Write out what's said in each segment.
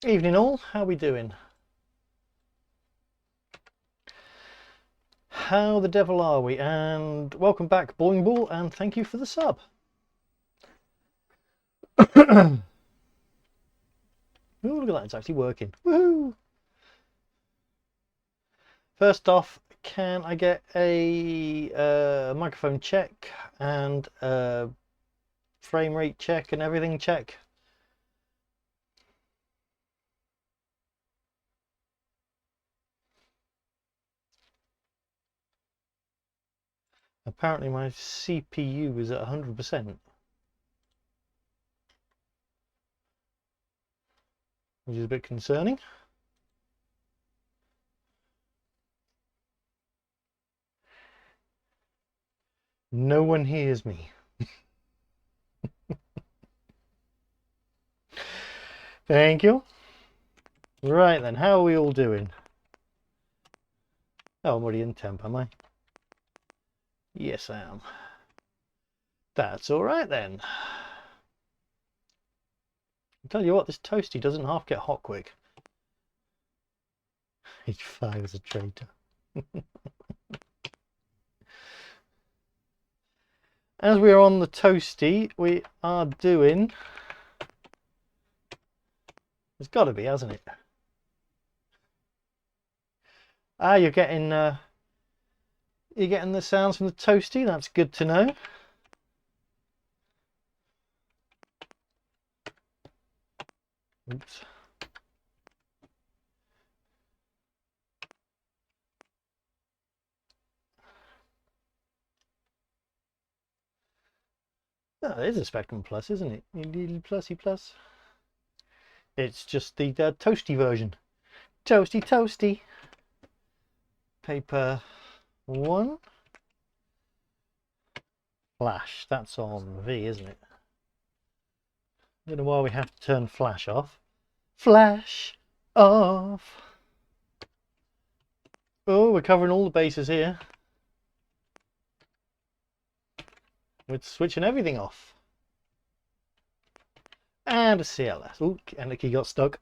Evening all, how we doing? How the devil are we? And welcome back Boing Ball, and thank you for the sub. Ooh, look at that, it's actually working. Woohoo! First off, can I get a microphone check and frame rate check and everything check? Apparently my CPU is at 100%, which is a bit concerning. No one hears me. Thank you. Right then, how are we all doing? Oh, I'm already in temp, am I? Yes, I am. That's all right then. I tell you what, this toasty doesn't half get hot quick. H5 is a traitor. As we are on the toasty, we are doing... It's got to be, hasn't it? Ah, you're getting the sounds from the toasty. That's good to know. Oops. Oh, it is a Spectrum Plus, isn't it? A little plusy plus. It's just the toasty version. Toasty, toasty. Paper 1. Flash. That's on V, isn't it? I don't know why we have to turn flash off. Flash off. Oh, we're covering all the bases here. We're switching everything off. And a CLS. Ooh, and the key got stuck.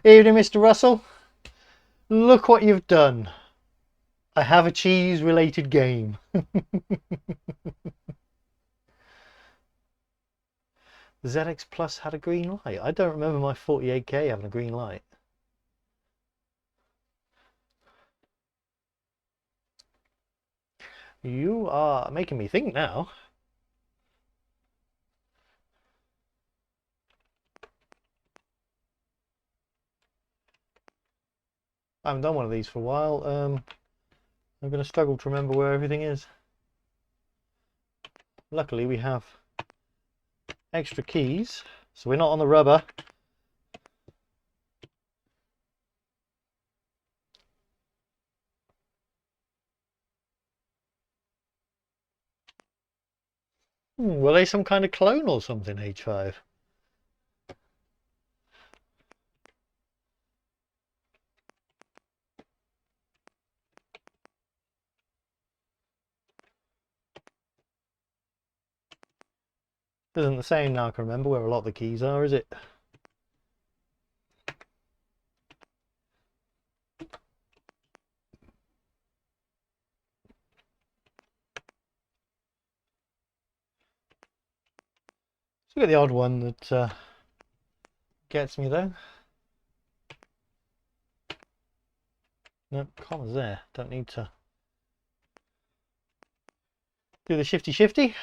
Evening, Mr. Russell. Look what you've done. I have a cheese-related game. The ZX Plus had a green light. I don't remember my 48K having a green light. You are making me think now. I haven't done one of these for a while. I'm going to struggle to remember where everything is. Luckily, we have extra keys, so we're not on the rubber. Were they some kind of clone or something, H5? Isn't the same now. I can remember where a lot of the keys are, is it? So we got the odd one that gets me though. No, commas there. Don't need to do the shifty shifty.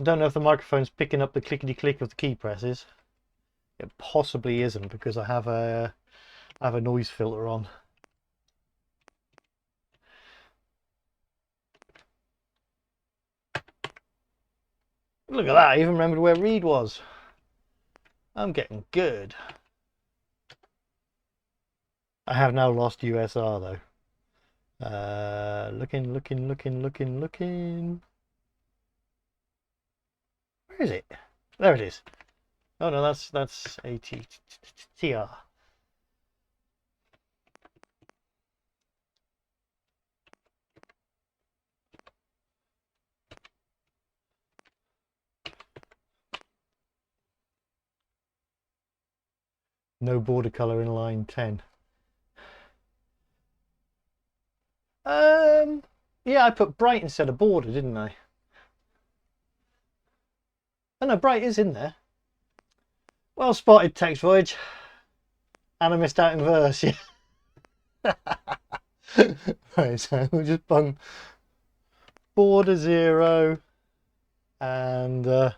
I don't know if the microphone's picking up the clickety click of the key presses. It possibly isn't because I have a noise filter on. Look at that, I even remembered where Reed was. I'm getting good. I have now lost USR though. Looking. Where is it? There it is. Oh no, that's ATTR. No border colour in line 10. Yeah, I put bright instead of border, didn't I? Oh no, bright is in there. Well spotted, Text Voyage. And I missed out in verse, yeah. Right, so we'll just bung border 0 and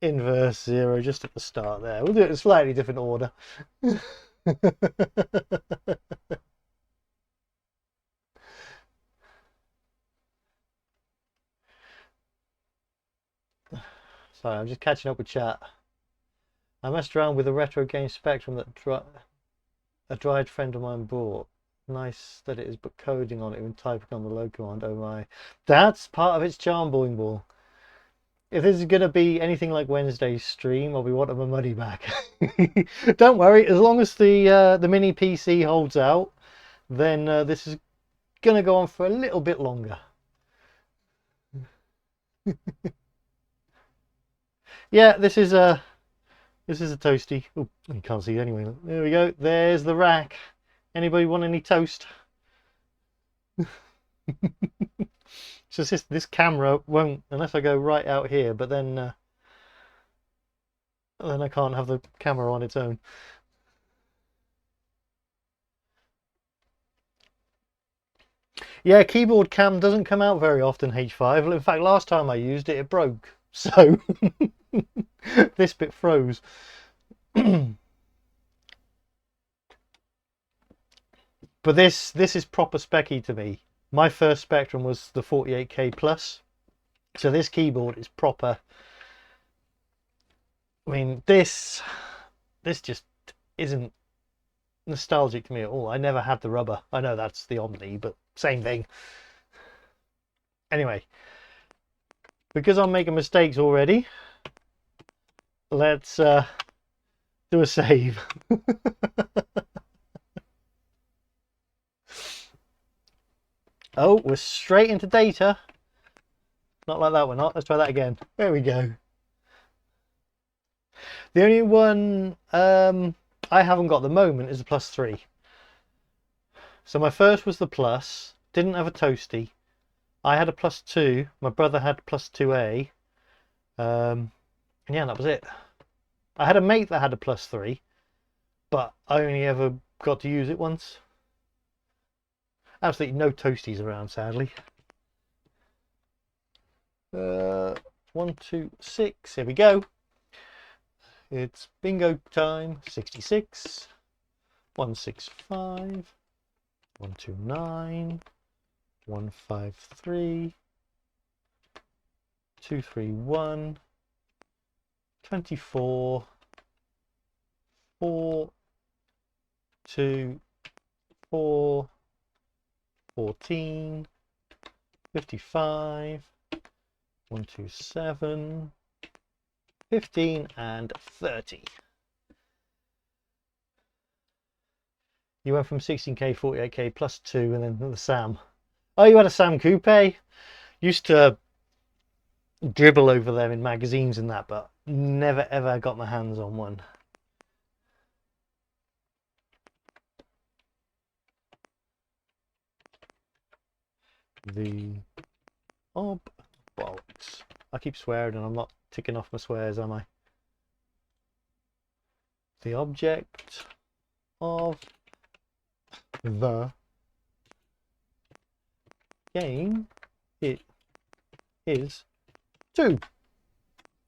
inverse 0 just at the start there. We'll do it in a slightly different order. Sorry, I'm just catching up with chat. I messed around with a retro game Spectrum that a dried friend of mine bought. Nice that it is, but coding on it when typing on the low command. Oh my. That's part of its charm, Boing Ball. If this is going to be anything like Wednesday's stream, I'll be wanting my money back. Don't worry, as long as the mini PC holds out, then this is going to go on for a little bit longer. Yeah, this is a toasty. Oh, you can't see it anyway. There we go. There's the rack. Anybody want any toast? So this camera won't, unless I go right out here, but then I can't have the camera on its own. Yeah, keyboard cam doesn't come out very often, H5. In fact, last time I used it, it broke. So this bit froze. But this is proper specky to me. My first Spectrum was the 48K Plus. So this keyboard is proper. I mean, this just isn't nostalgic to me at all. I never had the rubber. I know that's the Omni, but same thing. Anyway, because I'm making mistakes already, let's do a save. Oh, we're straight into data. Not like that, we're not. Let's try that again. There we go. The only one I haven't got at the moment is the Plus 3. So my first was the Plus. Didn't have a toasty. I had a Plus 2. My brother had Plus 2A. And yeah, that was it. I had a mate that had a Plus 3, but I only ever got to use it once. Absolutely no toasties around, sadly. 1, 2, 6. Here we go. It's bingo time. 66, 165, 129, 153, 231, 24, 4, 2, 4, 14, 55, 127, 15 and 30. You went from 16K, 48K, plus 2 and then the Sam. Oh, you had a Sam Coupe? Used to dribble over them in magazines and that, but never ever got my hands on one. The bollocks. I keep swearing and I'm not ticking off my swears, am I? The object of the game, it is 2.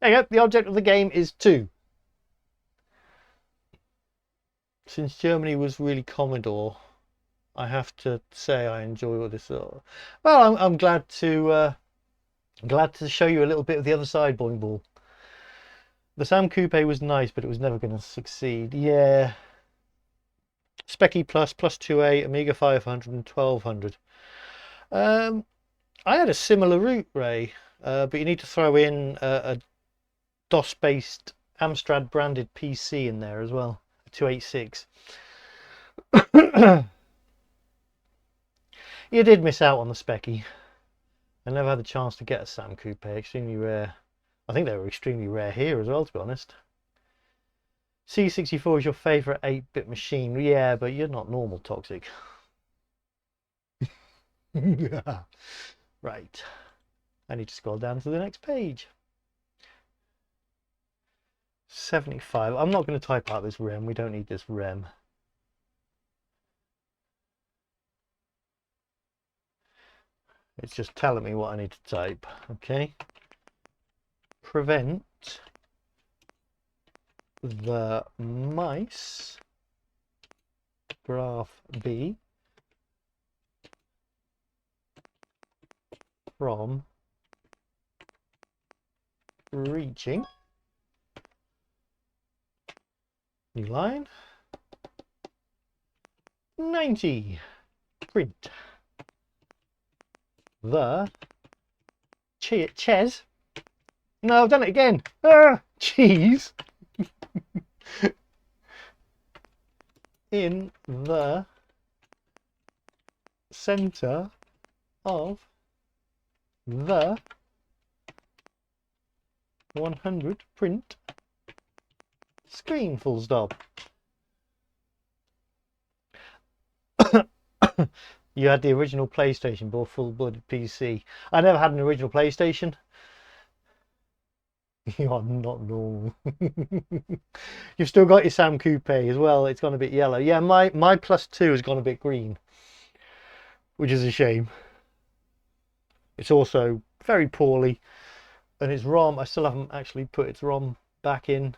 There you go, the object of the game is 2. Since Germany was really Commodore, I have to say I enjoy all this. Well, I'm glad to show you a little bit of the other side, Boing Ball. The Sam Coupe was nice, but it was never going to succeed. Yeah. Specky Plus, Plus 2A, Amiga 500 and 1200. I had a similar route, Ray, but you need to throw in a DOS-based Amstrad branded PC in there as well, a 286. You did miss out on the Specky. I never had the chance to get a Sam Coupe, extremely rare. I think they were extremely rare here as well, to be honest. C64 is your favorite 8-bit machine. Yeah, but you're not normal toxic. Right. I need to scroll down to the next page. 75. I'm not going to type out this rem. We don't need this rem. It's just telling me what I need to type. Okay. Prevent the mice graph B from reaching new line 90. Print the ches. No, I've done it again. Cheese in the center of the 100 print screen, full stop. You had the original PlayStation or full-blooded PC. I never had an original PlayStation. You are not normal. You've still got your Sam Coupe as well. It's gone a bit yellow. Yeah, my +2 has gone a bit green, which is a shame. It's also very poorly, and its ROM, I still haven't actually put its ROM back in.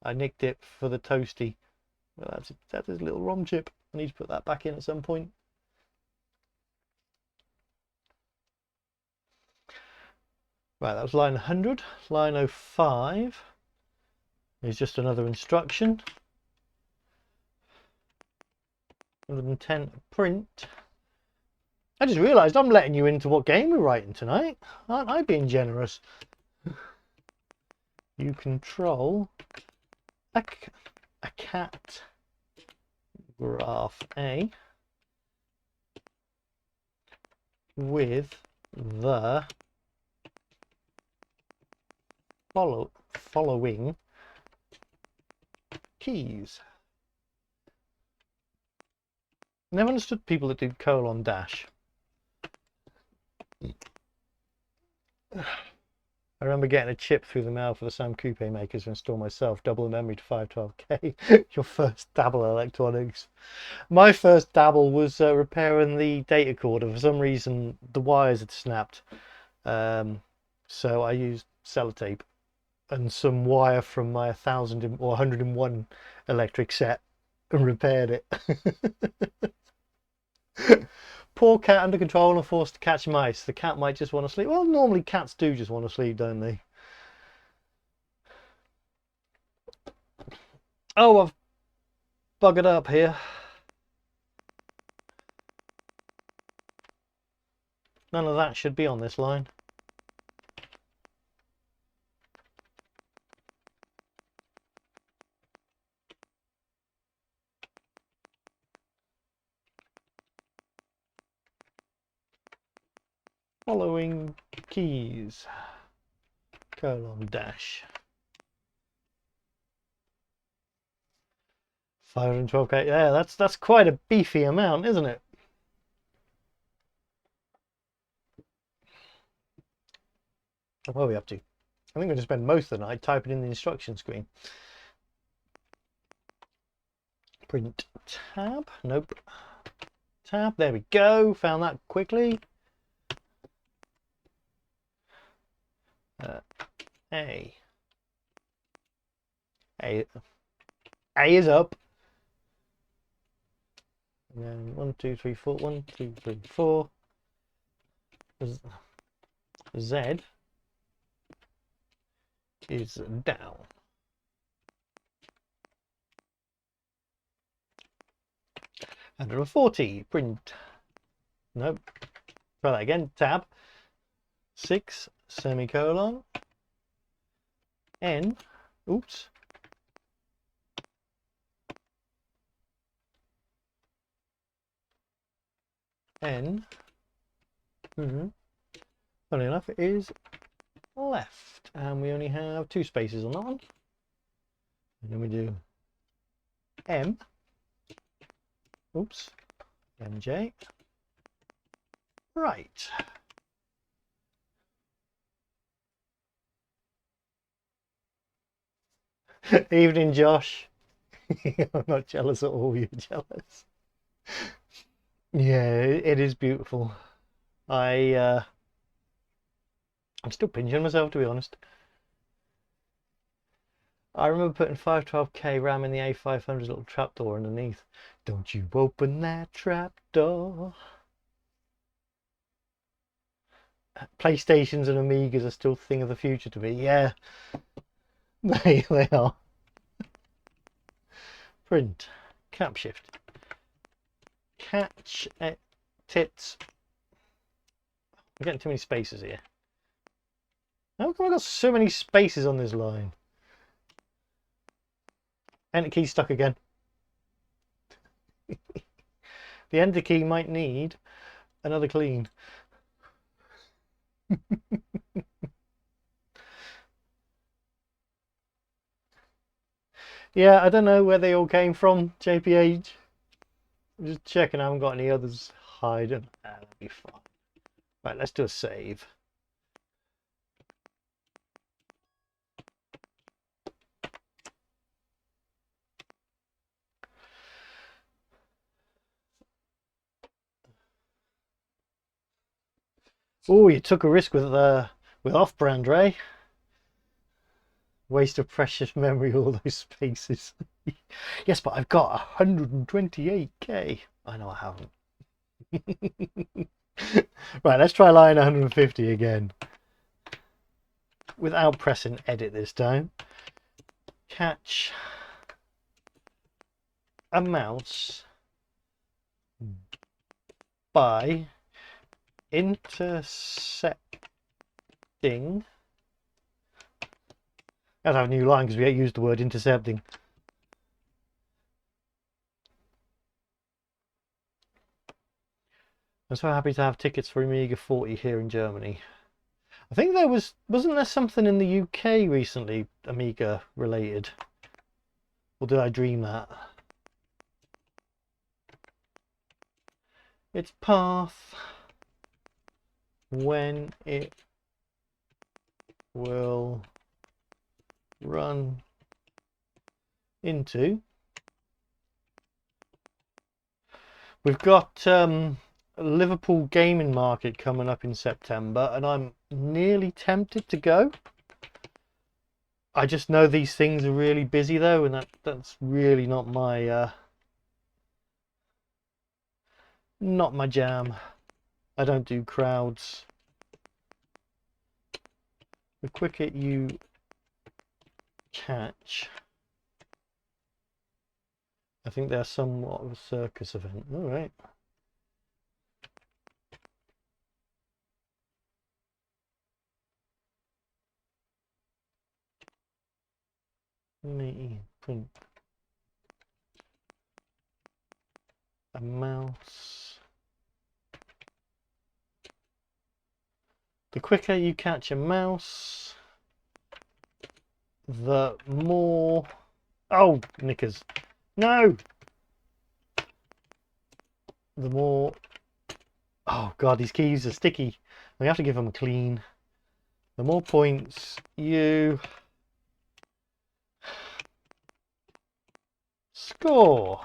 I nicked it for the Toasty. Well, that's his little ROM chip. I need to put that back in at some point. Right, that was line 100. Line 05 is just another instruction. 110 print. I just realised I'm letting you into what game we're writing tonight. Aren't I being generous? You control a cat graph A with the following keys. Never understood people that do colon dash. I remember getting a chip through the mail for the Sam Coupe makers to install myself. Double the memory to 512K. Your first dabble electronics. My first dabble was repairing the data corder. For some reason, the wires had snapped. So I used sellotape and some wire from my 1000 or 101 electric set and repaired it. Poor cat under control and forced to catch mice. The cat might just want to sleep. Well, normally cats do just want to sleep, don't they? Oh, I've buggered up here. None of that should be on this line. Following keys, colon dash. 512K. Yeah, that's quite a beefy amount, isn't it? What are we up to? I think we're going to spend most of the night typing in the instruction screen. Print tab. Nope. Tab. There we go. Found that quickly. A is up. And then 1, 2, 3, 4. 1, 2, 3, 4. Z is down. And there are 40. Print. Nope. Try that again. Tab. 6 semicolon. N. Oops. N. Funny enough, it is left, and we only have 2 spaces on that one. And then we do M. Oops. MJ. Right. Evening, Josh. I'm not jealous at all. You're jealous. Yeah, it is beautiful. I'm still pinching myself, to be honest. I remember putting 512K RAM in the A500 little trapdoor underneath. Don't you open that trapdoor. PlayStations and Amigas are still a thing of the future to me. Yeah, they are. Print. Cap shift. Catch tits. I'm getting too many spaces here. How come I got so many spaces on this line? Enter key stuck again. The enter key might need another clean. Yeah, I don't know where they all came from, JPH. I'm just checking I haven't got any others hiding. That'll be fine. Right, let's do a save. Oh, you took a risk with off-brand, Ray. Waste of precious memory, all those spaces. Yes, but I've got 128K. I know I haven't. Right, let's try line 150 again. Without pressing edit this time. Catch a mouse by intersecting. Gotta have a new line because we used the word intercepting. I'm so happy to have tickets for Amiga 40 here in Germany. I think there wasn't there something in the UK recently, Amiga related? Or did I dream that? Its path when it will run into. We've got Liverpool gaming market coming up in September, and I'm nearly tempted to go. I just know these things are really busy though, and that's really not my jam. I don't do crowds. The quicker you catch, I think they're somewhat of a circus event. All right. Me print a mouse. The quicker you catch a mouse, the more. Oh, knickers. No! The more. Oh god, these keys are sticky. We have to give them a clean. The more points you score,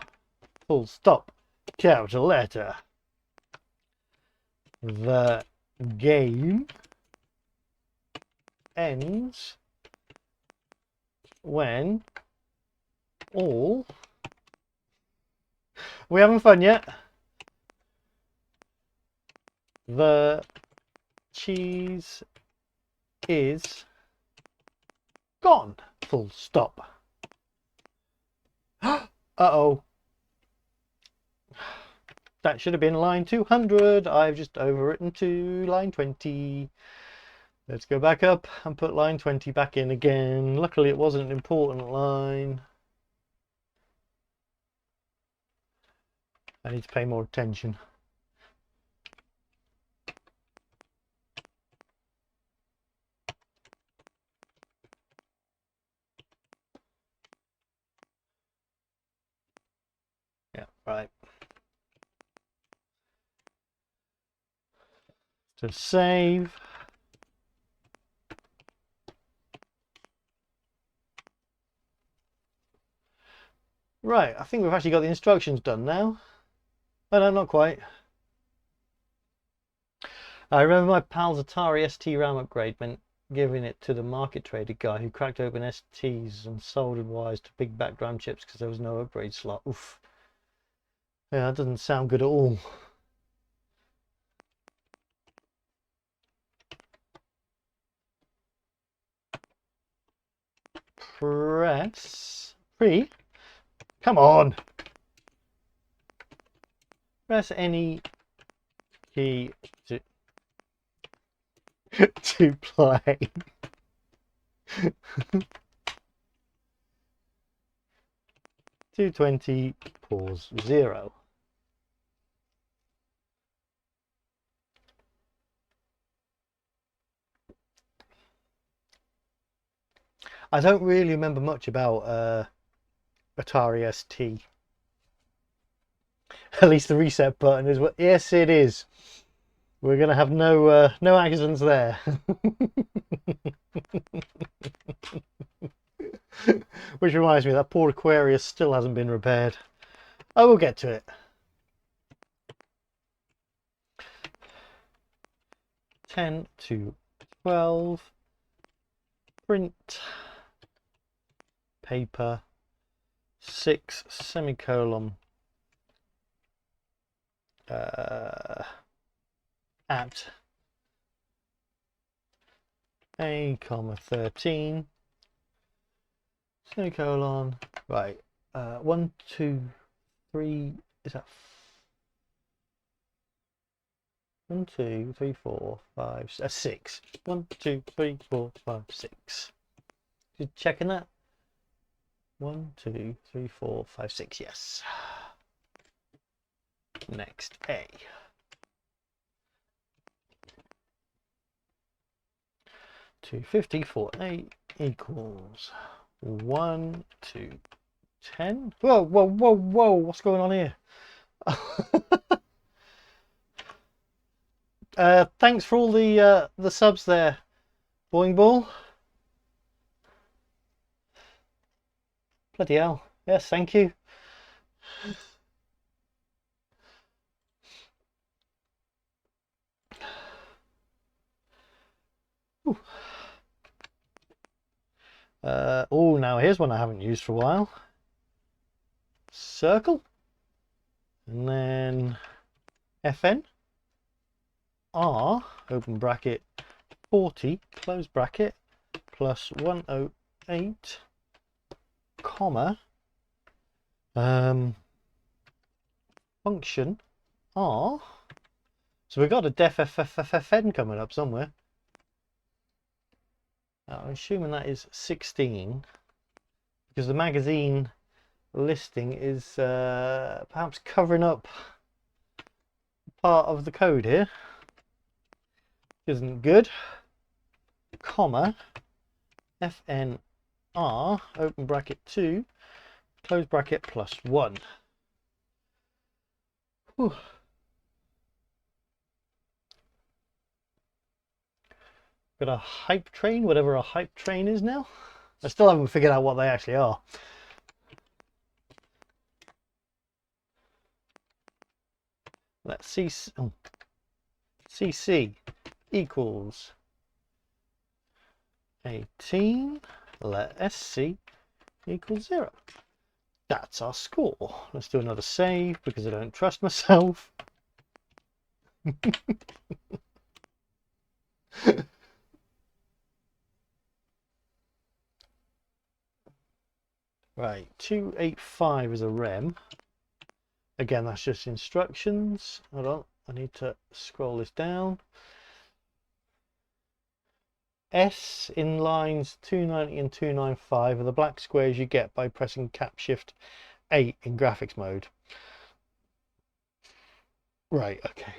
full stop, capital letter, the game ends when all. We having fun yet? The cheese is gone, full stop. Uh-oh. That should have been line 200. I've just overwritten to line 20. Let's go back up and put line 20 back in again. Luckily it wasn't an important line. I need to pay more attention. So save. Right, I think we've actually got the instructions done now. Oh no, not quite. I remember my pal's Atari ST RAM upgrade meant giving it to the market trader guy who cracked open STs and soldered wires to big back RAM chips because there was no upgrade slot. Oof. Yeah, that doesn't sound good at all. Press free. Come on. Press any key to to play. 220 pause 0. I don't really remember much about Atari ST. At least the reset button is what. Yes, it is. We're gonna have no accidents there. Which reminds me, that poor Aquarius still hasn't been repaired. I will get to it. 10 to 12. Print. Paper. 6 semicolon. At a comma 13 semicolon. Right. 1 2 3. Is that 1 2 3 4 5 6? 1 2 3 4 5 6. Just checking that. 1 2 3 4 5 6. Yes. Next A. 250 for A equals 1 to 10. Whoa, whoa, whoa, whoa! What's going on here? Thanks for all the subs there, Boing Ball. Bloody hell! Yes, thank you. Oh, now here's one I haven't used for a while. Circle, and then FN R open bracket 40 close bracket plus 108 comma function R. So we've got a def FN coming up somewhere. I'm assuming that is 16 because the magazine listing is perhaps covering up part of the code here. Isn't good. Comma FNR open bracket 2 close bracket plus 1. Whew. Got a hype train, whatever a hype train is now. I still haven't figured out what they actually are. Let's see. Oh. CC equals 18. Let SC equals 0. That's our score. Let's do another save because I don't trust myself. Right, 285 is a rem. Again, that's just instructions. Hold on, I need to scroll this down. S in lines 290 and 295 are the black squares you get by pressing Cap Shift 8 in graphics mode. Right, okay.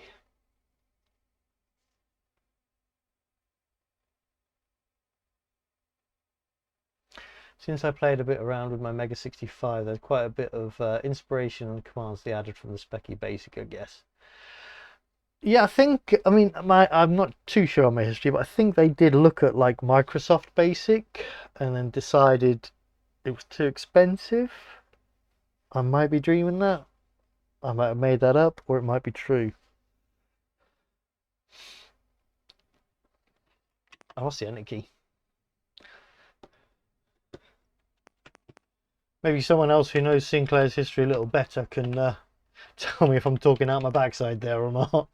Since I played a bit around with my Mega 65, there's quite a bit of inspiration and commands they added from the Specky Basic, I guess. Yeah, I think, I mean, I'm not too sure on my history, but I think they did look at like Microsoft Basic and then decided it was too expensive. I might be dreaming that. I might have made that up, or it might be true. Oh, what's the enter key? Maybe someone else who knows Sinclair's history a little better can tell me if I'm talking out my backside there or not.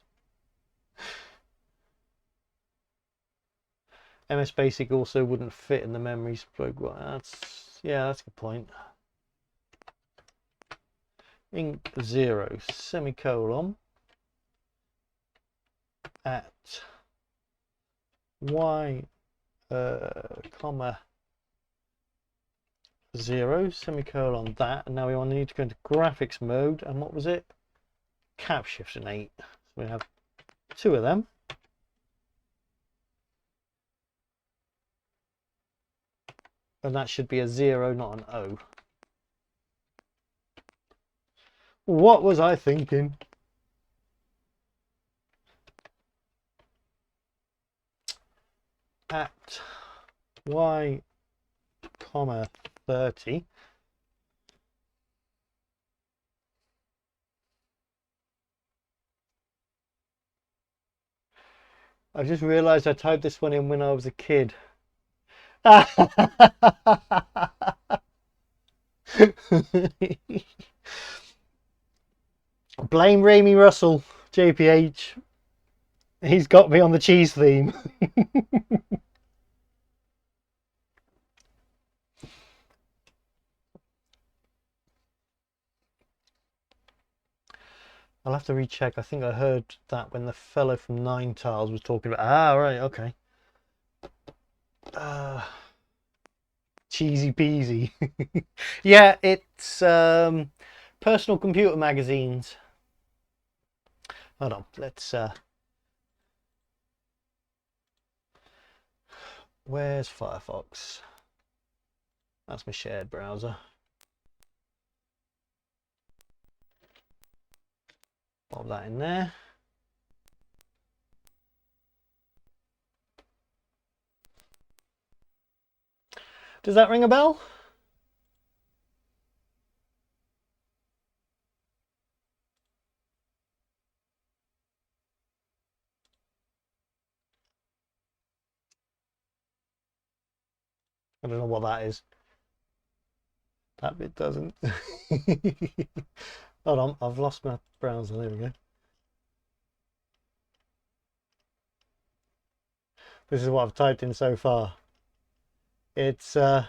MS Basic also wouldn't fit in the memories program. That's a good point. Ink 0 semicolon at y comma 0 semicolon that, and now we want to need to go into graphics mode, and what was it? Cap shift and 8. So we have two of them. And that should be a 0, not an O. What was I thinking? At y comma 30. I just realized I typed this one in when I was a kid. Blame Ramey Russell, JPH. He's got me on the cheese theme. I'll have to recheck. I think I heard that when the fellow from Nine Tiles was talking about. Ah, right, okay. Cheesy peasy. Yeah, it's personal computer magazines. Hold on, let's. Where's Firefox? That's my shared browser. Pop that in there. Does that ring a bell? I don't know what that is. That bit doesn't. Hold on, I've lost my browser. There we go. This is what I've typed in so far. It's where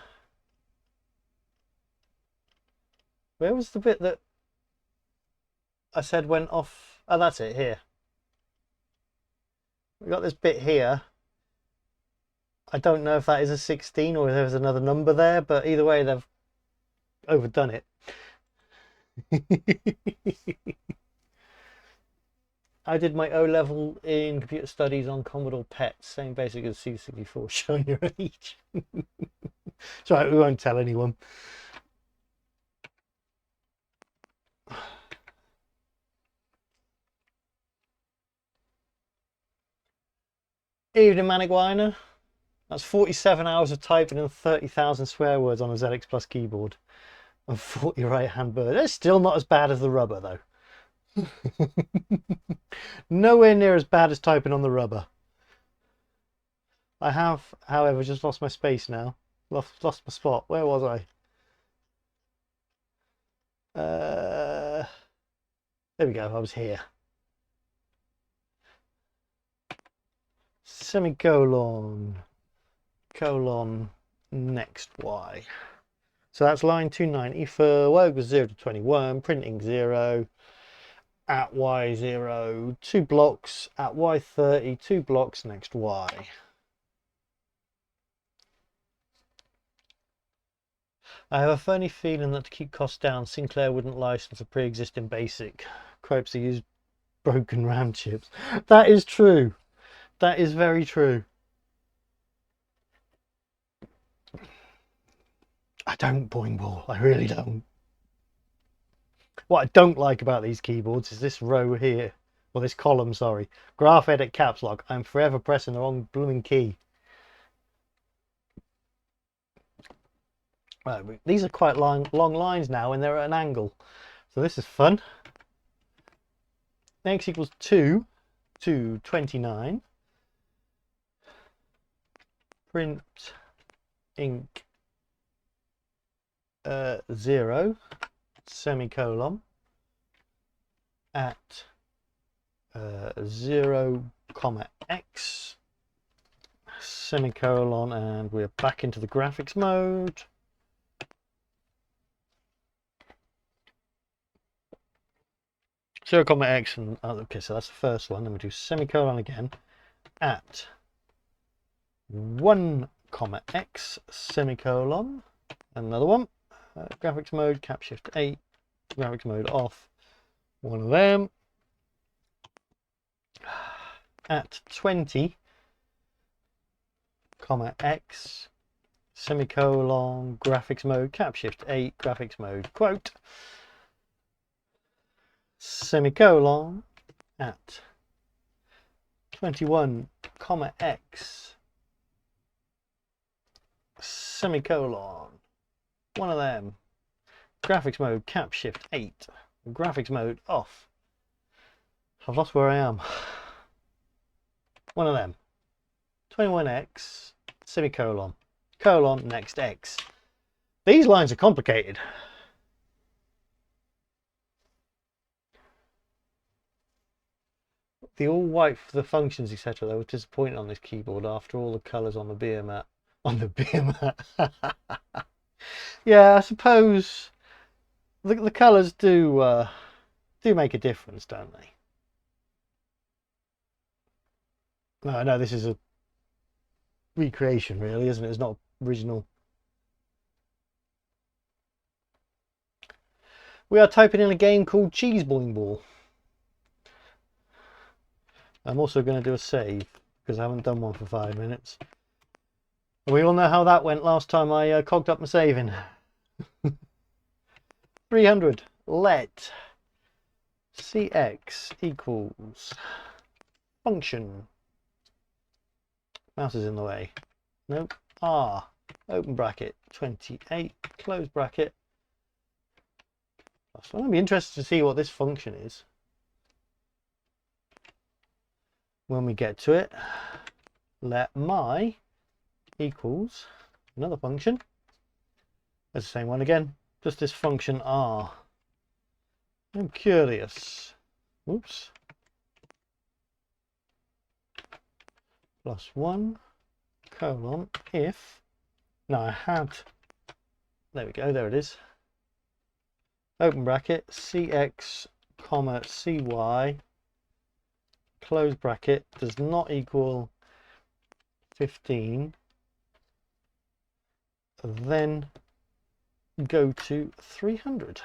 was the bit that I said went off? Oh, that's it here. We got this bit here. I don't know if that is a 16 or if there's another number there, but either way, they've overdone it. I did my O level in computer studies on Commodore PET, same basic as C64, showing your age. It's right, we won't tell anyone. Evening, Manic Winer. That's 47 hours of typing and 30,000 swear words on a ZX Plus keyboard. And 40 right-hand bird. It's still not as bad as the rubber, though. Nowhere near as bad as typing on the rubber. I have, however, just lost my space now. Lost my spot. Where was I? There we go. I was here. Semicolon. Colon. Next Y. So that's line 290 for Y equals 0 to 21. Printing 0. At Y0. 2 blocks. At Y30. 2 blocks. Next Y. I have a funny feeling that to keep costs down, Sinclair wouldn't license a pre-existing basic. Cripes to use broken RAM chips. That is true. That is very true. I don't boing ball. I really don't. What I don't like about these keyboards is this row here. Or this column, sorry. Graph edit caps lock. I'm forever pressing the wrong blooming key. Right, these are quite long lines now and they're at an angle. So this is fun. X equals 2 to 29. Print ink 0 semicolon at 0 comma x semicolon, and we're back into the graphics mode. Zero comma x, and okay, so that's the first one. Then we do semicolon again at 1 comma x semicolon. Another one. Graphics mode, cap shift 8, graphics mode off. One of them. At 20 comma x semicolon, graphics mode, cap shift 8, graphics mode, quote, semicolon, at 21 comma x semicolon, one of them, graphics mode, cap shift 8, graphics mode off. I've lost where I am. One of them, 21x semicolon, colon, next x. These lines are complicated. The all white for the functions, etc. They were disappointed on this keyboard after all the colours on the beer mat. On the beer mat. Yeah, I suppose the colours do make a difference, don't they? No, no, this is a recreation, really, isn't it? It's not original. We are typing in a game called Cheese Boing Ball. I'm also going to do a save because I haven't done one for 5 minutes. We all know how that went last time I cogged up my saving. 300. Let cx equals function. Mouse is in the way. Nope. R. Open bracket. 28. Close bracket. So I'm going to be interested to see what this function is when we get to it. Let my equals another function. That's the same one again, just this function R. I'm curious. Oops. +1 colon if. Now I had. There we go. There it is. Open bracket cx comma cy close bracket does not equal 15. Then go to 300.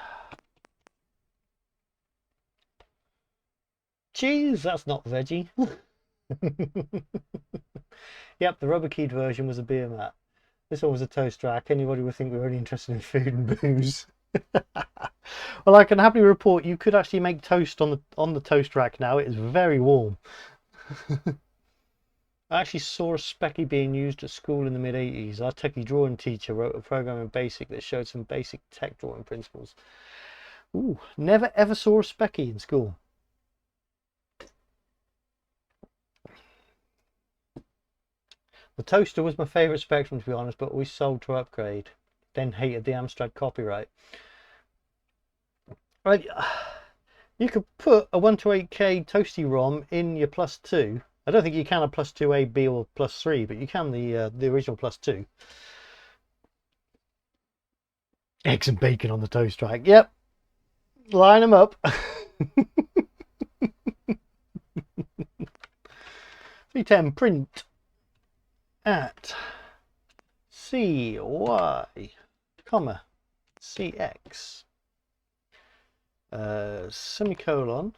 Cheese, that's not veggie. Yep, the rubber keyed version was a beer mat. This one was a Toastrack. Anybody would think we were only interested in food and booze. Well, I can happily report you could actually make toast on the Toastrack now. It is very warm. I actually saw a specky being used at school in the mid-80s. Our techie drawing teacher wrote a program in BASIC that showed some basic tech drawing principles. Ooh, never ever saw a specky in school. The toaster was my favourite Spectrum, to be honest, but we sold to Upgrade. Then hated the Amstrad copyright. Right, you could put a 128K toasty ROM in your +2. I don't think you can a +2A, B or +3, but you can the original +2. Eggs and bacon on the Toastrack. Yep, line them up. 310 print at cy comma cx semicolon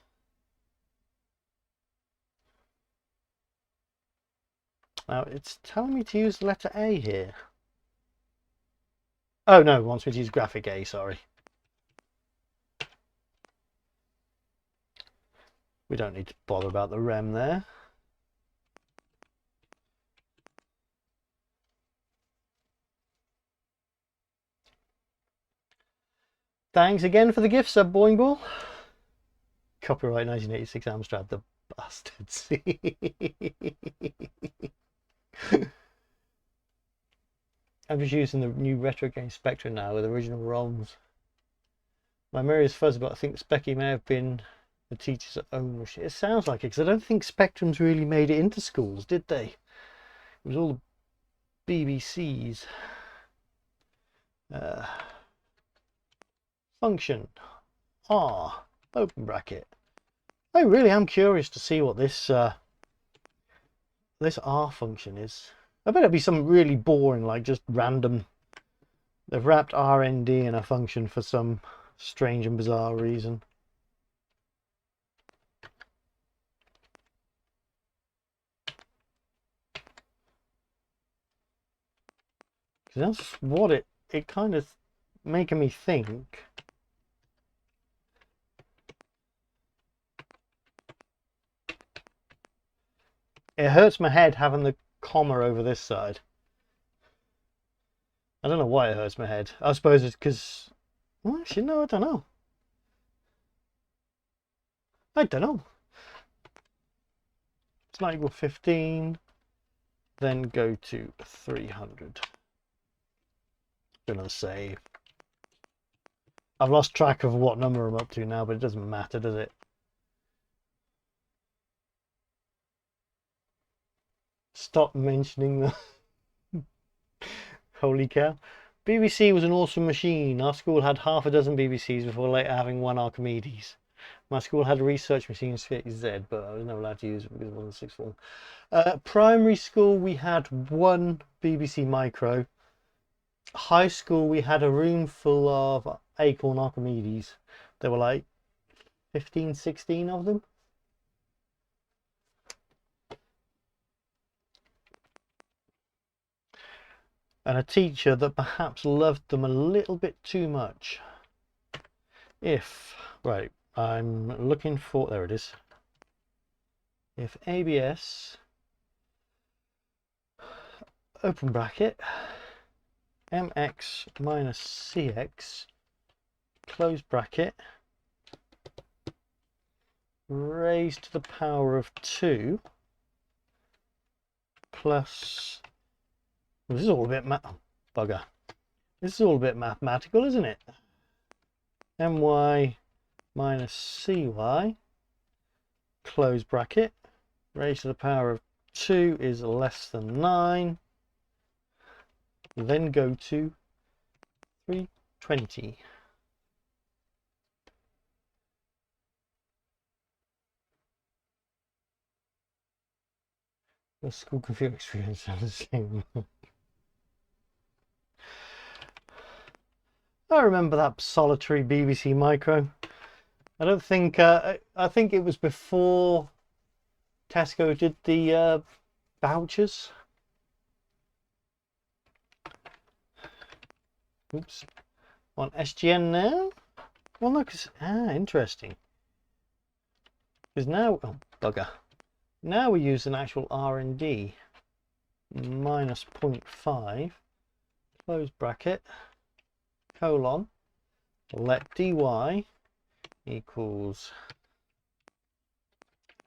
now it's telling me to use the letter A here. Oh no, it wants me to use graphic A, sorry. We don't need to bother about the rem there. Thanks again for the gift sub, Boing Ball. Copyright 1986 Amstrad, the bastards. I'm just using the new retro game Spectrum now with original ROMs. My memory is fuzzy, but I think Specky may have been the teacher's own machine. It sounds like it, because I don't think Spectrums really made it into schools, did they? It was all the BBCs. Function R, open bracket. I really am curious to see what this this R function is. I bet it'll be something really boring, like just random. They've wrapped RND in a function for some strange and bizarre reason. That's what it kind of making me think. It hurts my head having the comma over this side. I don't know why it hurts my head. I suppose it's because... Well, actually, no, I don't know. I don't know. It's not equal 15. Then go to 300. Do another save. I've lost track of what number I'm up to now, but it doesn't matter, does it? Stop mentioning the... Holy cow. BBC was an awesome machine. Our school had half a dozen BBCs before later having one Archimedes. My school had a research machine Z, but I was never allowed to use it because it wasn't sixth form. Primary school, we had one BBC Micro. High school, we had a room full of Acorn Archimedes. There were like 15, 16 of them. And a teacher that perhaps loved them a little bit too much. Right, I'm looking for, there it is. If ABS, open bracket, MX minus CX, close bracket, raised to the power of 2, plus... This is all a bit bugger. This is all a bit mathematical, isn't it? My minus cy, close bracket, raised to the power of 2 is less than 9. Then go to 320. The school computer experience sounds the same. I remember that solitary BBC Micro. I don't think, I think it was before Tesco did the vouchers. Oops. On SGN now? Well, no, because, interesting. Because now, oh, bugger. Now we use an actual R&D minus 0.5, close bracket, colon, let dy equals,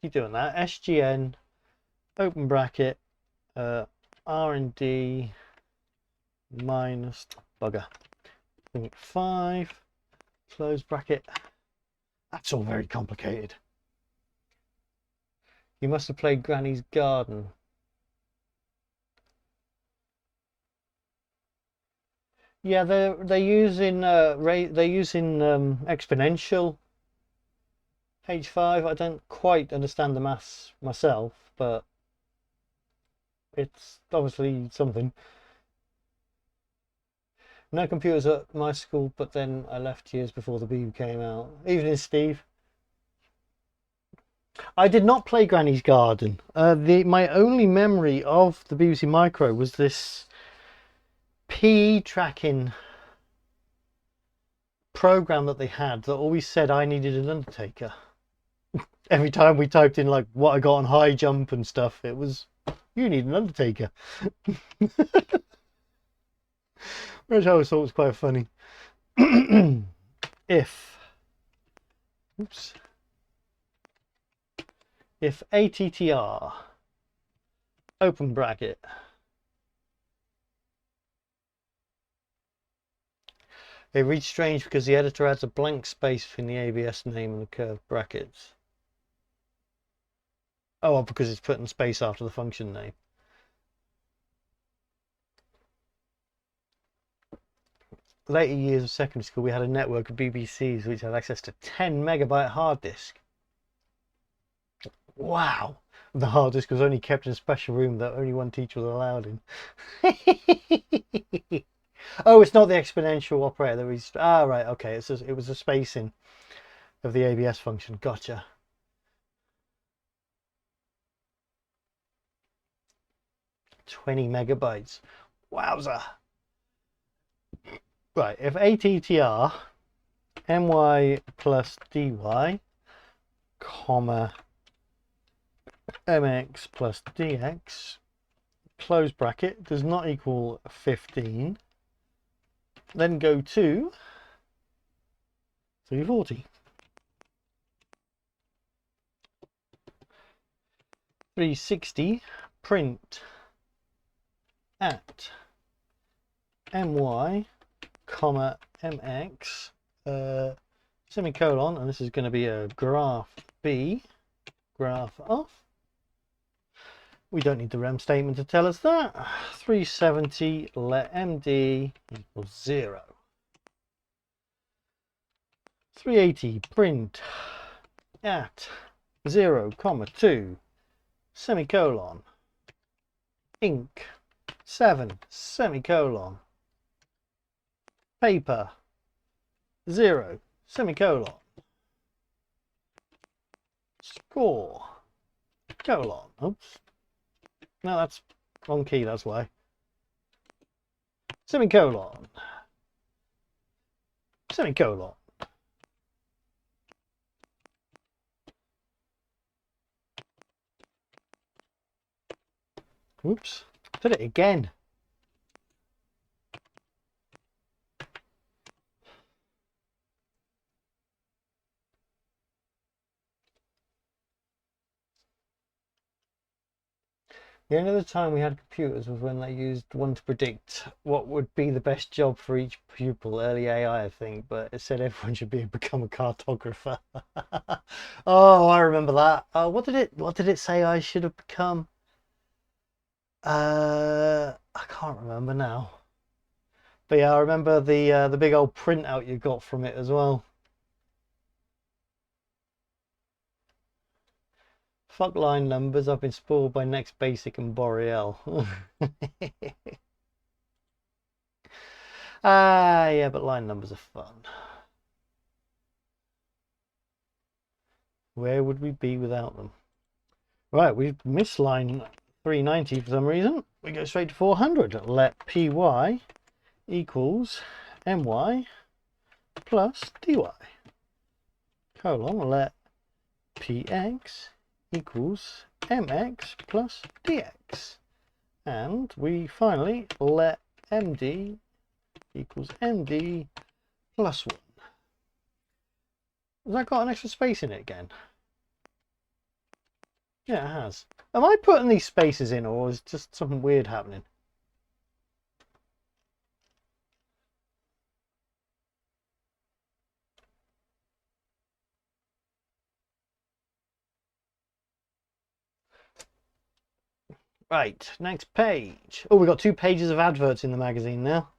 keep doing that, SGN, open bracket, R&D minus, bugger, 0.5, close bracket. That's all very complicated. You must have played Granny's Garden. Yeah, they're using exponential H5. I don't quite understand the maths myself, but it's obviously something. No computers at my school, but then I left years before the Beam came out. Evening, Steve. I did not play Granny's Garden. My only memory of the BBC Micro was this PE tracking program that they had that always said I needed an undertaker. Every time we typed in like what I got on high jump and stuff, it was, you need an undertaker. Which I always thought was quite funny. if oops, if ATTR open bracket it reads strange because the editor adds a blank space between the ABS name and the curved brackets. Oh, well, because it's putting space after the function name. Later years of secondary school, we had a network of BBCs which had access to 10 megabyte hard disk. Wow! The hard disk was only kept in a special room that only one teacher was allowed in. Oh, it's not the exponential operator that we... Ah, right, okay. It was a spacing of the ABS function. Gotcha. "20 megabytes. Wowza. Right, if ATTR my plus dy, comma mx plus dx, close bracket, does not equal 15, then go to 340. 360 print at my comma mx semicolon, and this is going to be a graph B, graph off. We don't need the rem statement to tell us that. 370 let md equals 0. 380 print at 0, 2 semicolon ink 7 semicolon paper 0 semicolon score colon. Oops, no, that's wrong key, that's why. Semicolon semicolon. Oops, did it again. The only other time we had computers was when they used one to predict what would be the best job for each pupil. Early AI, I think, but it said everyone should become a cartographer. Oh, I remember that. What did it say I should have become? I can't remember now. But yeah, I remember the big old printout you got from it as well. Fuck line numbers, I've been spoiled by Next Basic and Boreal. Yeah, but line numbers are fun. Where would we be without them? Right, we've missed line 390 for some reason. We go straight to 400. Let py equals my plus dy. Colon, let px equals mx plus dx. And we finally let md equals md plus 1. Has that got an extra space in it again? Yeah, it has. Am I putting these spaces in, or is just something weird happening? Right, next page. Oh, we've got 2 pages of adverts in the magazine now.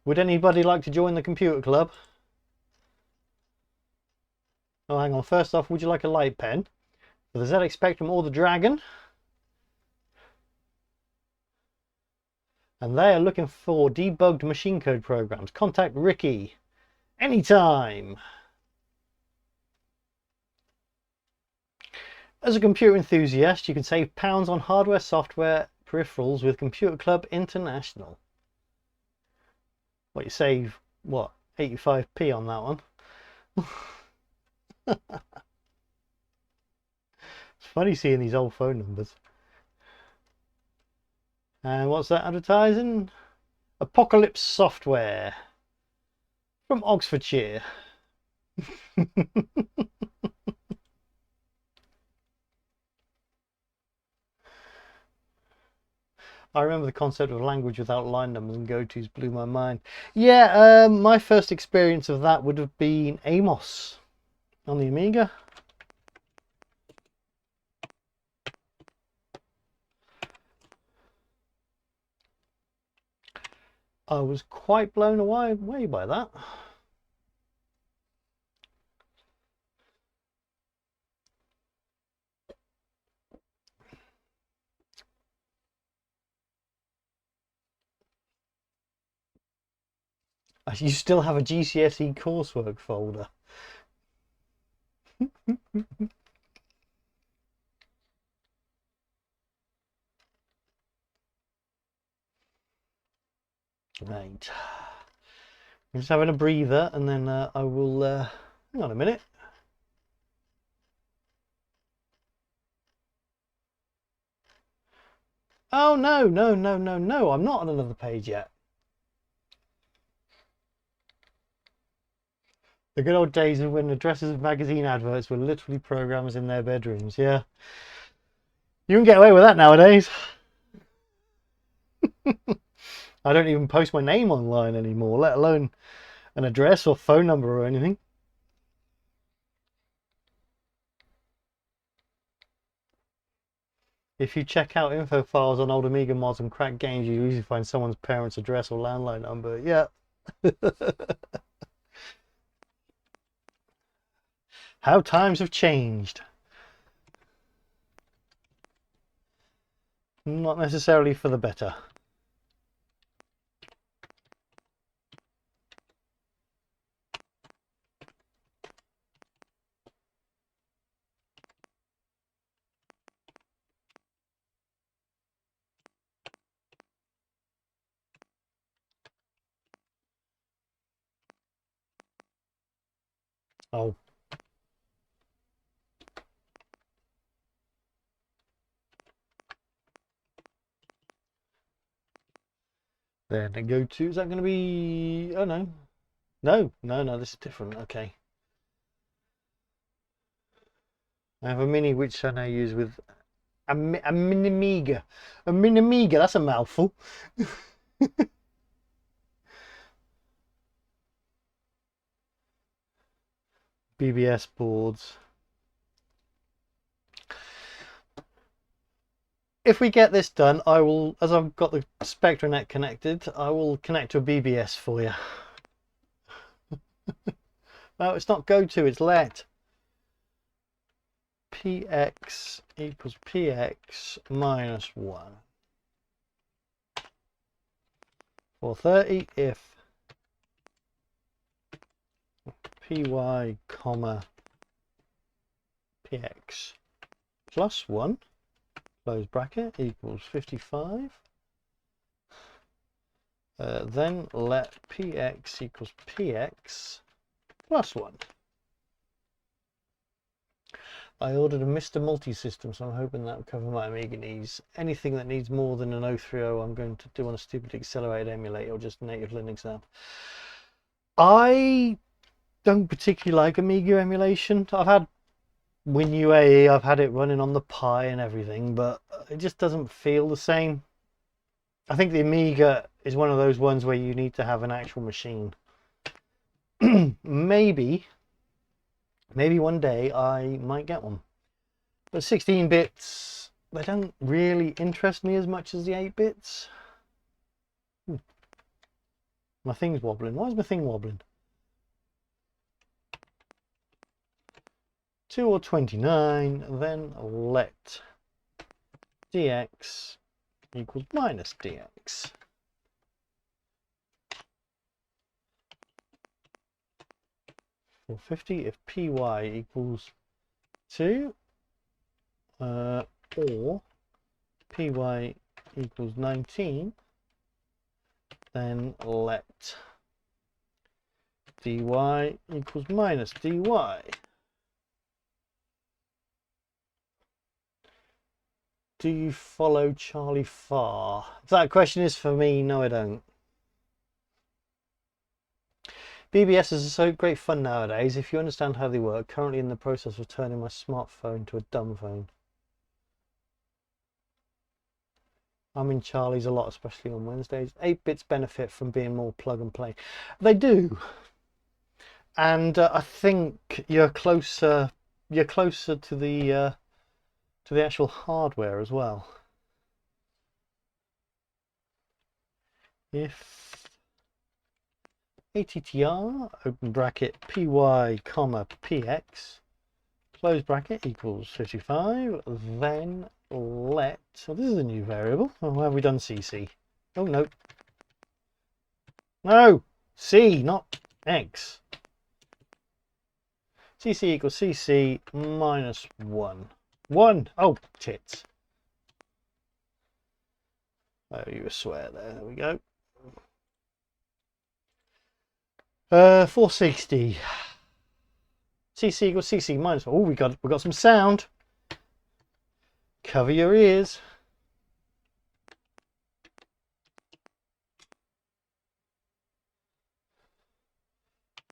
Would anybody like to join the computer club? Oh, hang on. First off, would you like a light pen for the ZX Spectrum or the Dragon? And they are looking for debugged machine code programs. Contact Ricky anytime. As a computer enthusiast, you can save pounds on hardware, software, peripherals with Computer Club International. What, you save, what, 85p on that one? It's funny seeing these old phone numbers. And what's that advertising? Apocalypse Software from Oxfordshire. I remember the concept of language without line numbers and go-tos blew my mind. Yeah, my first experience of that would have been Amos on the Amiga. I was quite blown away by that. You still have a GCSE coursework folder. Right. I'm just having a breather and then I will... hang on a minute. Oh, no, no, no, no, no. I'm not on another page yet. The good old days of when addresses of magazine adverts were literally programmers in their bedrooms. Yeah. You can get away with that nowadays. I don't even post my name online anymore, let alone an address or phone number or anything. If you check out info files on old Amiga mods and cracked games, you usually find someone's parents' address or landline number. Yeah. How times have changed. Not necessarily for the better. Oh. Then I go to, is that going to be, oh no. No, no, no, this is different. Okay. I have a mini which I now use with a mini-Amiga. A mini-Amiga, that's a mouthful. BBS boards. If we get this done, I will, as I've got the SpectraNet connected, I will connect to a BBS for you. No, it's not go to, it's let. Px equals Px minus 1. 430 if Py comma Px plus 1 close bracket equals 55. Then let Px equals Px plus 1. I ordered a Mr. Multi-System, so I'm hoping that will cover my Amiga needs. Anything that needs more than an 030 I'm going to do on a stupid accelerated emulator or just native Linux app. I don't particularly like Amiga emulation. I've had WinUAE, I've had it running on the Pi and everything, but it just doesn't feel the same. I think the Amiga is one of those ones where you need to have an actual machine. maybe one day I might get one. But 16 bits, they don't really interest me as much as the 8 bits. My thing's wobbling. Why is my thing wobbling? 2 or 29, then let dx equals minus dx. For 50 if py equals 2 or py equals 19, then let dy equals minus dy. Do you follow Charlie far? If that question is for me, no I don't. BBS is so great fun nowadays if you understand how they work. Currently in the process of turning my smartphone to a dumb phone. I'm in Charlie's a lot, especially on Wednesdays. 8-bits benefit from being more plug and play. They do. And I think you're closer to the actual hardware as well. If ATTR open bracket py comma px close bracket equals 55, then let, so this is a new variable. Oh, why have we done cc? Oh no, no, c, not x. cc equals cc minus 1. 1, oh tits. Oh, you swear there, there we go. 460. cc equals cc minus 1. Oh, we got some sound. Cover your ears.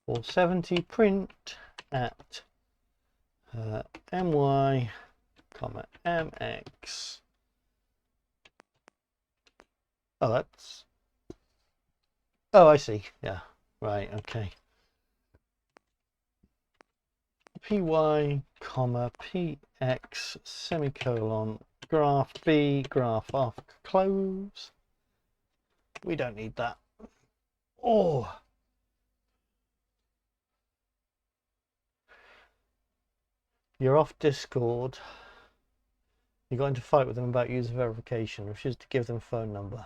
470 print at my comma mx. Oh, that's, oh I see, yeah, right, okay. py comma px semicolon graph b graph arc close. We don't need that. Oh, you're off Discord. You got into a fight with them about user verification. Refused to give them a phone number.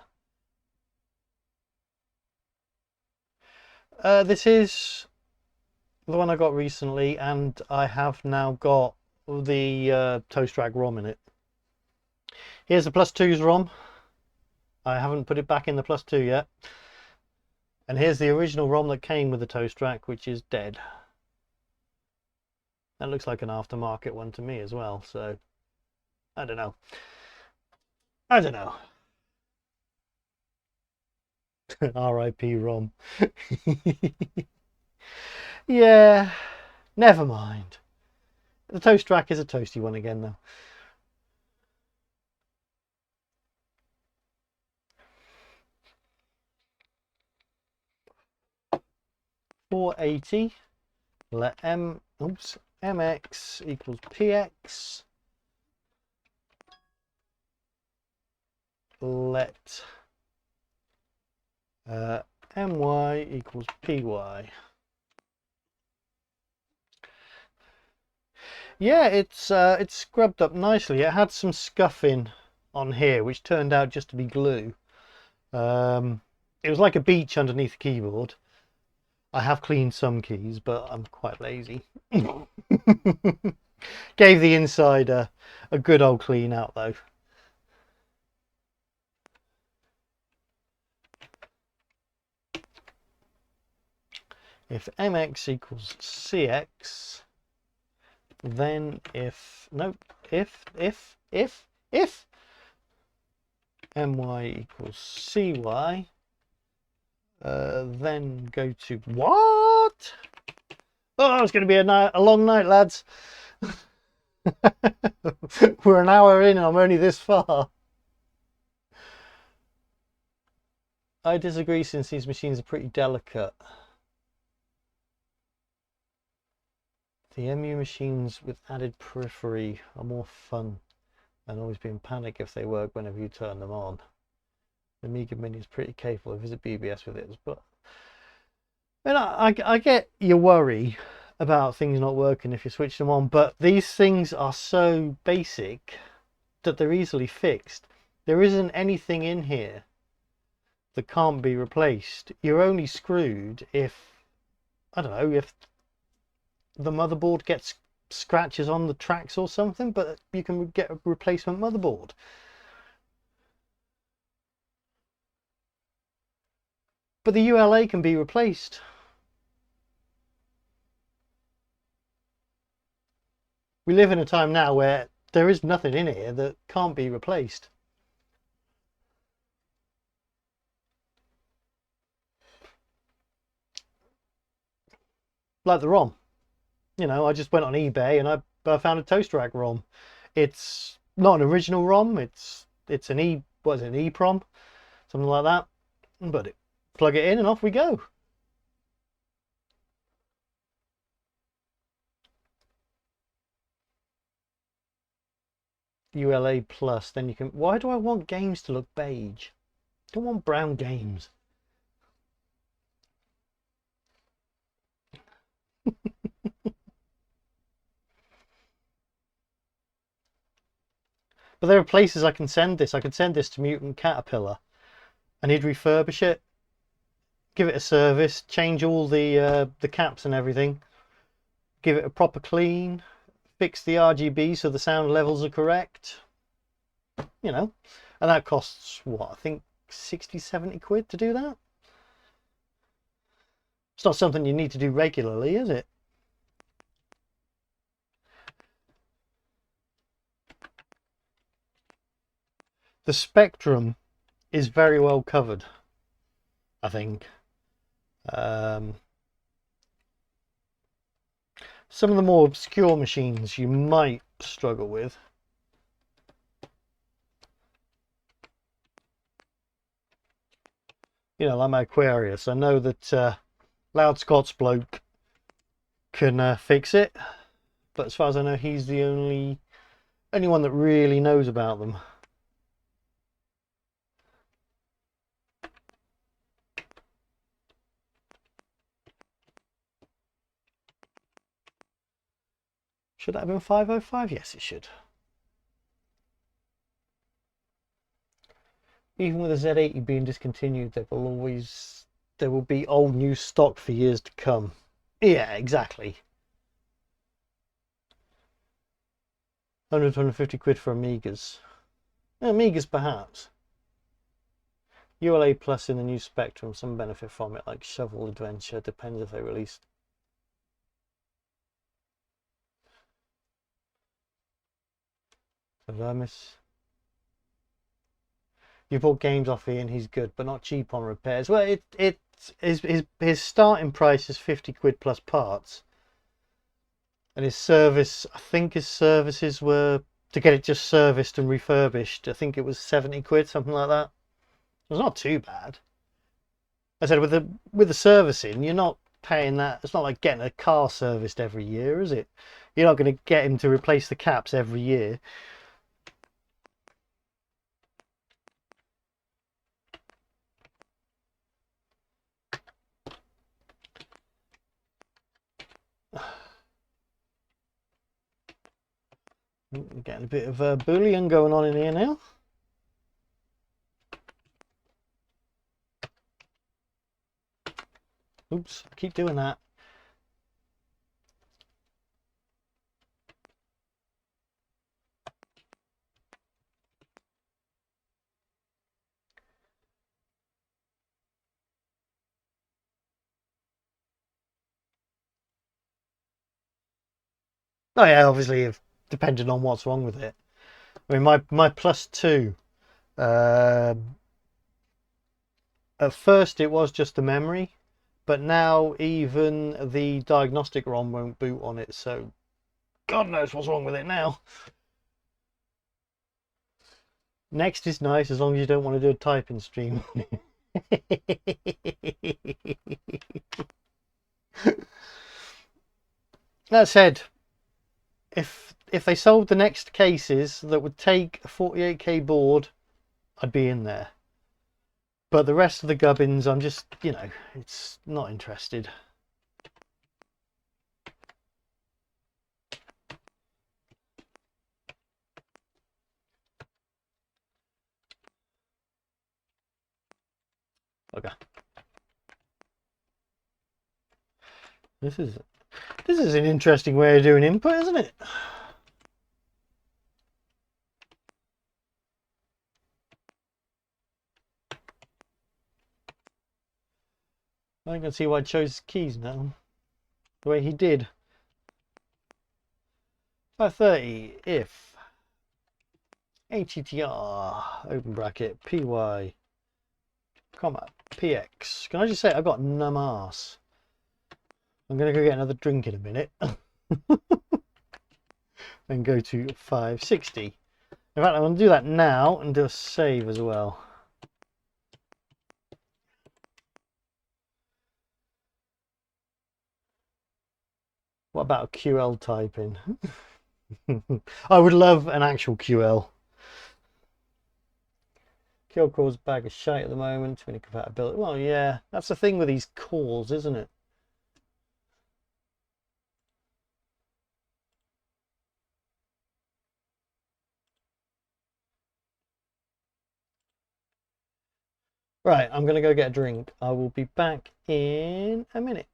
This is the one I got recently, and I have now got the Toastrack ROM in it. Here's the +2's ROM. I haven't put it back in the +2 yet. And here's the original ROM that came with the Toastrack, which is dead. That looks like an aftermarket one to me as well, so I don't know. I don't know. RIP ROM. Yeah, never mind. The Toastrack is a toasty one again though. $480. Let mx equals px. Let my equals py. Yeah, it's scrubbed up nicely. It had some scuffing on here, which turned out just to be glue. It was like a beach underneath the keyboard. I have cleaned some keys, but I'm quite lazy. Gave the inside a good old clean out though. If mx equals cx, then if my equals cy, then go to what? Oh, it's going to be a long night, lads. We're an hour in and I'm only this far. I disagree, since these machines are pretty delicate. The MU machines with added periphery are more fun and always be in panic if they work whenever you turn them on. The Amiga Mini is pretty capable of visit BBS with it, but I get your worry about things not working if you switch them on, but these things are so basic that they're easily fixed. There isn't anything in here that can't be replaced. You're only screwed if, I don't know, if the motherboard gets scratches on the tracks or something, but you can get a replacement motherboard. But the ULA can be replaced. We live in a time now where there is nothing in here that can't be replaced. Like the ROM. You know, I just went on eBay and I found a Toastrack ROM. It's not an original ROM. It's an what is it, an EEPROM, something like that. But plug it in and off we go. ULA plus. Then you can. Why do I want games to look beige? I don't want brown games. But there are places I can send this. I could send this to Mutant Caterpillar, and he'd refurbish it, give it a service, change all the caps and everything, give it a proper clean, fix the RGB so the sound levels are correct. You know, and that costs what, I think 60-70 quid to do that. It's not something you need to do regularly, is it? The spectrum is very well covered, I think. Some of the more obscure machines you might struggle with. You know, like my Aquarius. I know that Loud Scots bloke can fix it, but as far as I know, he's the only one that really knows about them. Should that have been 505? Yes, it should. Even with the Z80 being discontinued, there will be old new stock for years to come. Yeah, exactly. 150 quid for Amigas. Amigas perhaps. ULA Plus in the new Spectrum, some benefit from it, like Shovel Adventure, depends if they release. Vermis. You bought games off Ian, he's good, but not cheap on repairs. Well, his starting price is 50 quid plus parts. And his service, I think his services were, to get it just serviced and refurbished, I think it was 70 quid, something like that. It's not too bad. I said with the servicing, you're not paying that. It's not like getting a car serviced every year, is it? You're not going to get him to replace the caps every year. Getting a bit of bullying going on in here now. Oops, I keep doing that. Oh yeah, obviously, if depending on what's wrong with it. I mean, my plus two. At first, it was just the memory, but now even the diagnostic ROM won't boot on it. So, God knows what's wrong with it now. Next is nice as long as you don't want to do a typing stream. That said, if they sold the next cases that would take a 48K board, I'd be in there. But the rest of the gubbins, I'm just, you know, it's not interested. Okay. This is an interesting way of doing input, isn't it? I can see why I chose keys now. The way he did. 530 if ATTR open bracket PY comma PX. Can I just say I've got numb ass? I'm gonna go get another drink in a minute and go to 560. In fact, I'm gonna do that now and do a save as well. What about a QL typing? I would love an actual QL. QL cores bag of shite at the moment. Too many compatibility. Well, yeah, that's the thing with these cores, isn't it? Right, I'm gonna go get a drink. I will be back in a minute.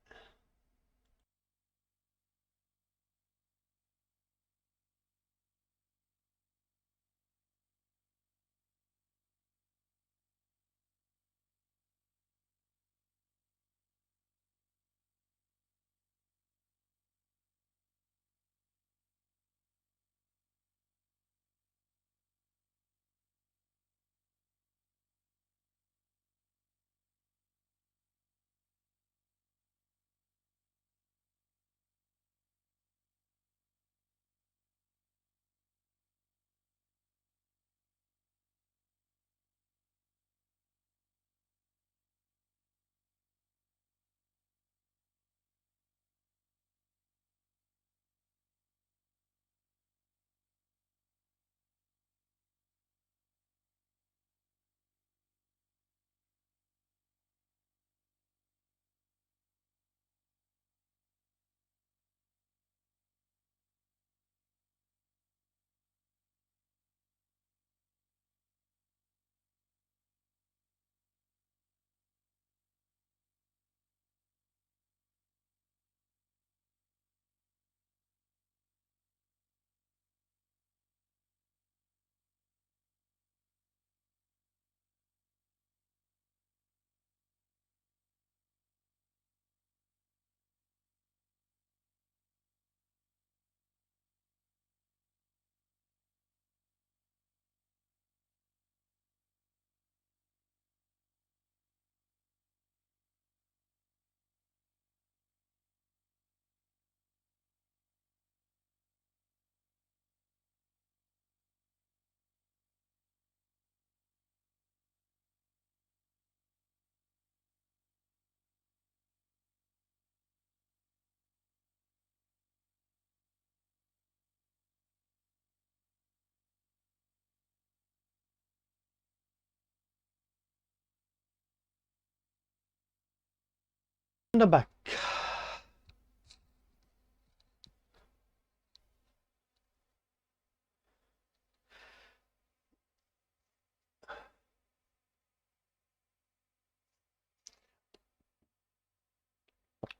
And I'm back.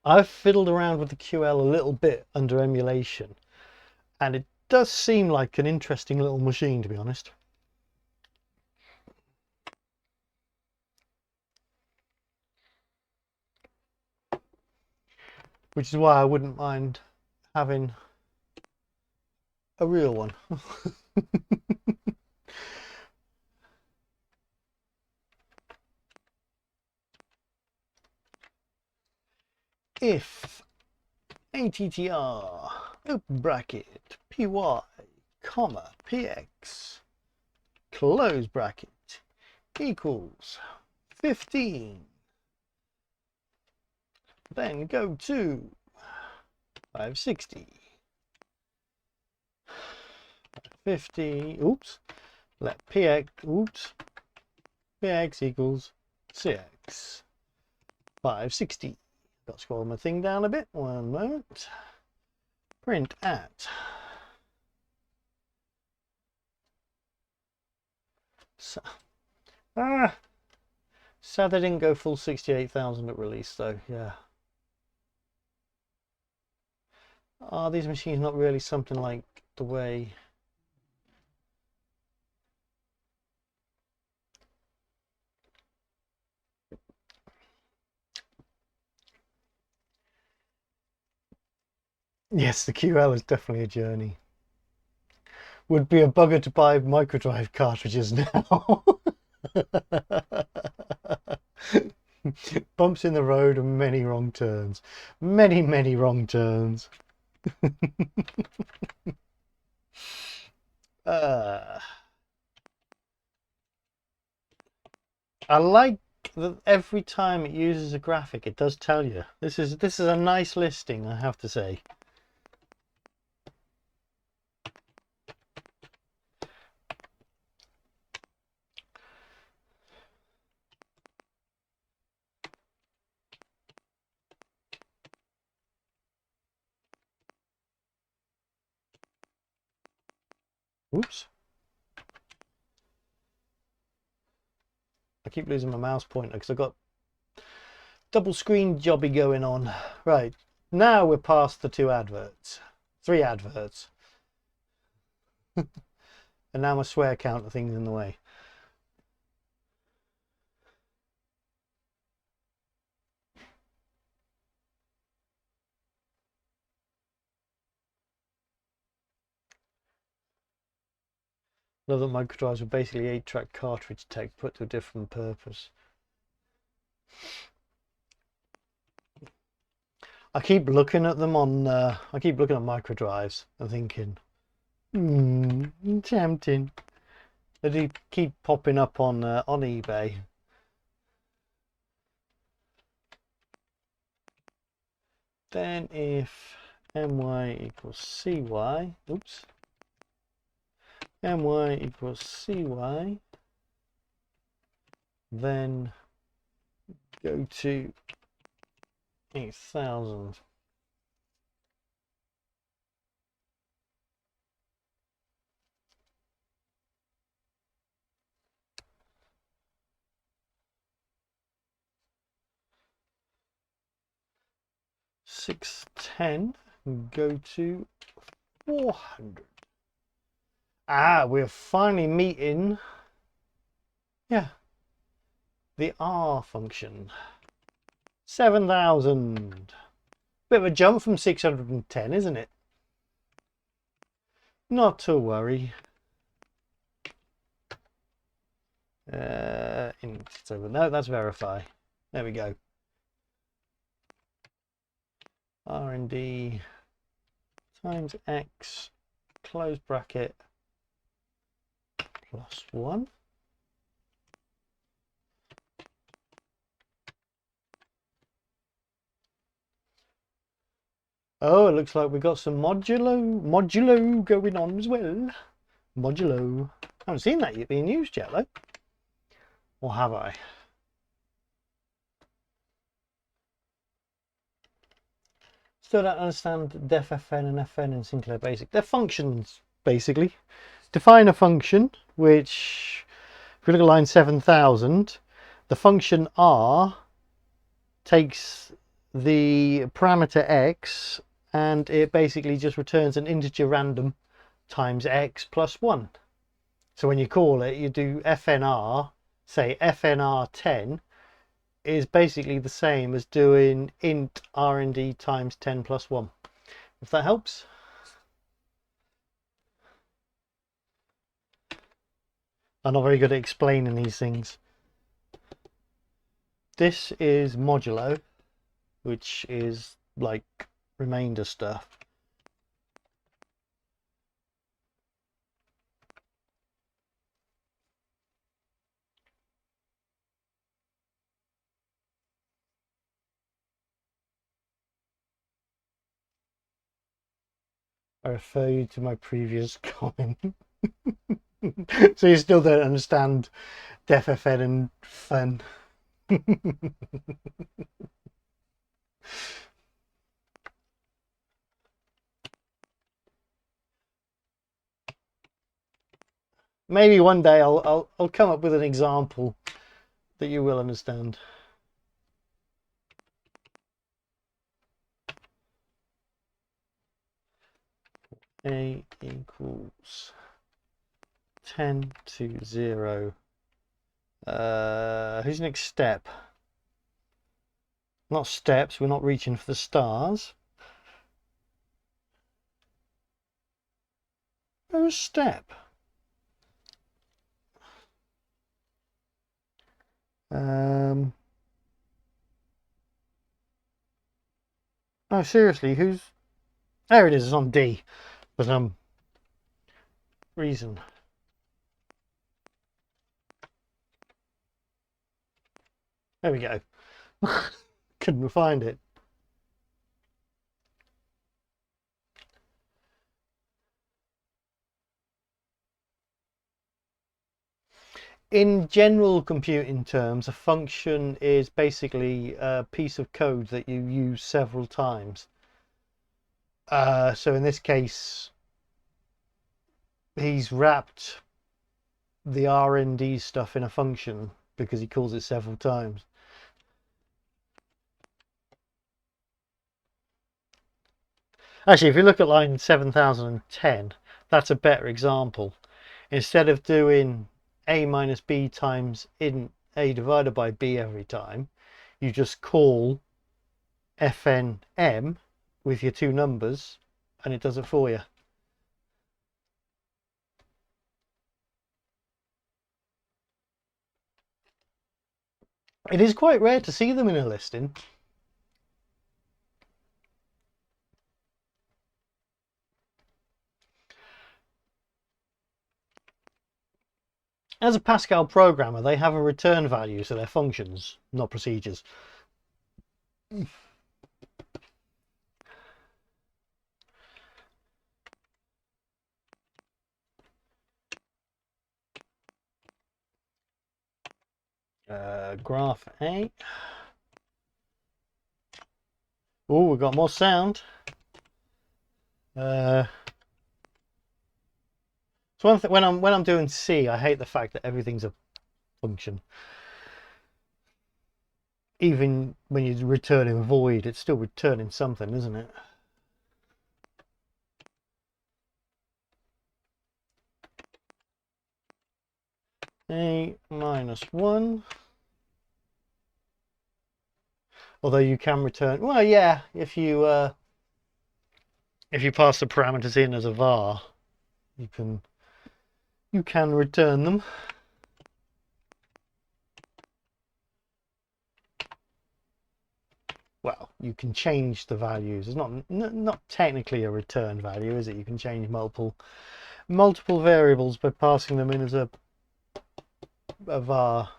I've fiddled around with the QL a little bit under emulation, and it does seem like an interesting little machine, to be honest. Which is why I wouldn't mind having a real one. If ATTR open bracket PY comma PX close bracket equals 15, then go to 560, 50, oops, let PX, oops, PX equals CX, 560. Got to scroll my thing down a bit, one moment. Print at. So, sad they didn't go full 68,000 at release though, yeah. Are these machines not really something like the way... Yes, the QL is definitely a journey. would be a bugger to buy microdrive cartridges now. Bumps in the road and many wrong turns. Many wrong turns. I like that every time it uses a graphic, it does tell you. This is a nice listing, I have to say. Oops. I keep losing my mouse pointer because I've got double screen jobby going on. Right, now we're past the 2 adverts. 3 adverts. And now my swear counter thing's in the way. Love that microdrives were basically 8-track cartridge tech put to a different purpose. I keep looking at them on. I keep looking at microdrives and thinking, tempting. They do keep popping up on eBay. Then if my equals cy, oops, my equals cy, then go to 8,000. $610, go to 400. Ah, we're finally meeting, yeah, the R function. 7,000. Bit of a jump from 610, isn't it? Not to worry. No, that's verify. There we go. R&D times X, close bracket, plus 1. Oh, it looks like we've got some modulo going on as well. Modulo. I haven't seen that yet being used yet, though. Or have I? Still don't understand def fn and fn in Sinclair Basic. They're functions, basically. Define a function, which, if we look at line 7,000, the function r takes the parameter x and it basically just returns an integer random times x plus 1. So when you call it, you do fnr, say fnr10 is basically the same as doing int rnd times 10 plus 1. If that helps. I'm not very good at explaining these things. This is modulo, which is like remainder stuff. I refer you to my previous comment. So you still don't understand def fn and fun. Maybe one day I'll come up with an example that you will understand. A equals 10 to 0. Who's next step? Not steps, we're not reaching for the stars. a step? Oh, seriously, who's... There it is, it's on D. For some reason. There we go. Couldn't find it. In general computing terms, a function is basically a piece of code that you use several times. So in this case, he's wrapped the R&D stuff in a function because he calls it several times. Actually, if you look at line 7010, that's a better example. Instead of doing a minus b times int a divided by b every time, you just call fnm with your two numbers and it does it for you. It is quite rare to see them in a listing. As a Pascal programmer, they have a return value, so they're functions, not procedures. Graph A. Oh, we've got more sound. So when I'm doing C, I hate the fact that everything's a function. Even when you're returning void, it's still returning something, isn't it? A minus 1. Although you can return, well, yeah, if you pass the parameters in as a var, you can return them. Well, you can change the values. It's not technically a return value, is it? You can change multiple variables by passing them in as a var.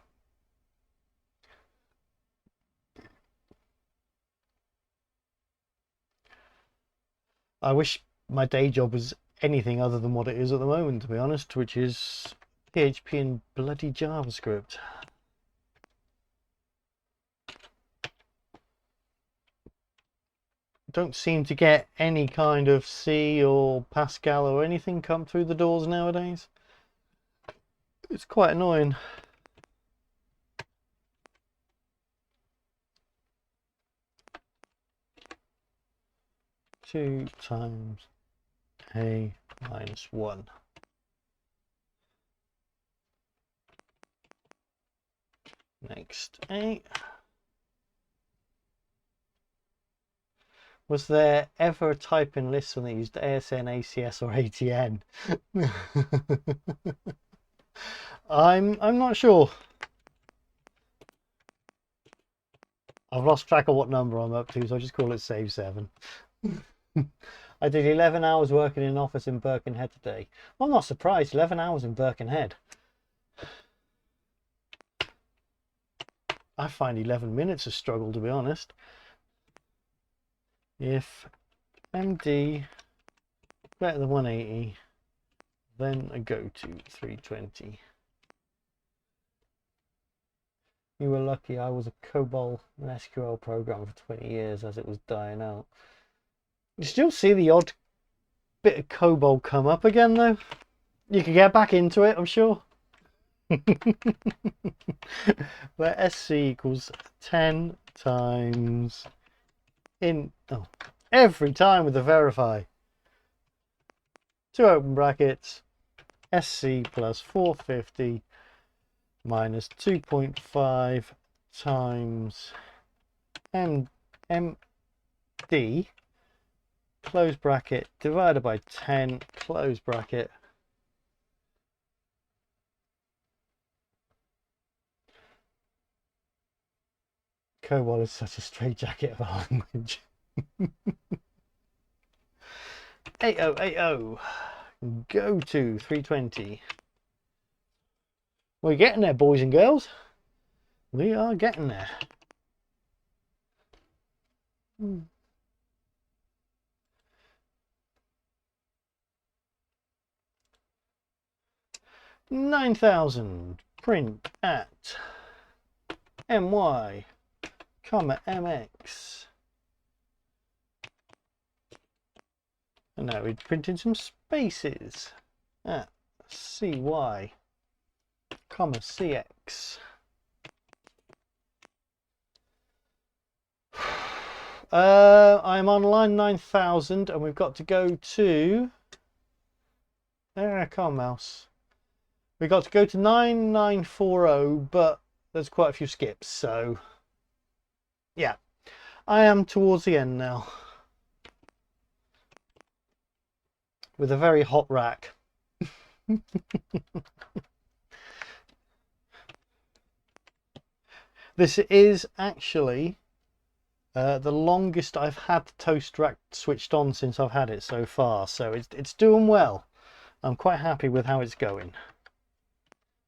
I wish my day job was anything other than what it is at the moment, to be honest, which is PHP and bloody JavaScript. Don't seem to get any kind of C or Pascal or anything come through the doors nowadays. It's quite annoying. Two times a minus 1. Next a. Was there ever a typing list when they used ASN, ACS, or ATN? I'm not sure. I've lost track of what number I'm up to, so I just call it save 7. I did 11 hours working in an office in Birkenhead today. Well, I'm not surprised. 11 hours in Birkenhead. I find 11 minutes a struggle, to be honest. If MD better than 180, then I go to 320. You were lucky. I was a COBOL and SQL programmer for 20 years as it was dying out. You still see the odd bit of COBOL come up again, though. You can get back into it, I'm sure. Where SC equals 10 times in... Oh, every time with the verify. Two open brackets. SC plus 450 minus 2.5 times MD, close bracket, divided by 10, close bracket. COBOL is such a straitjacket of a language. 8080. Go to 320. We're getting there, boys and girls. We are getting there. Hmm. 9,000. Print at my, comma mx. And now we'd print in some spaces at cy, comma cx. I'm on line 9,000 and we've got to go to, come on mouse, we've got to go to 9940, but there's quite a few skips, so yeah, I am towards the end now with a very hot rack. This is actually the longest I've had the Toastrack switched on since I've had it so far, so it's doing well. I'm quite happy with how it's going.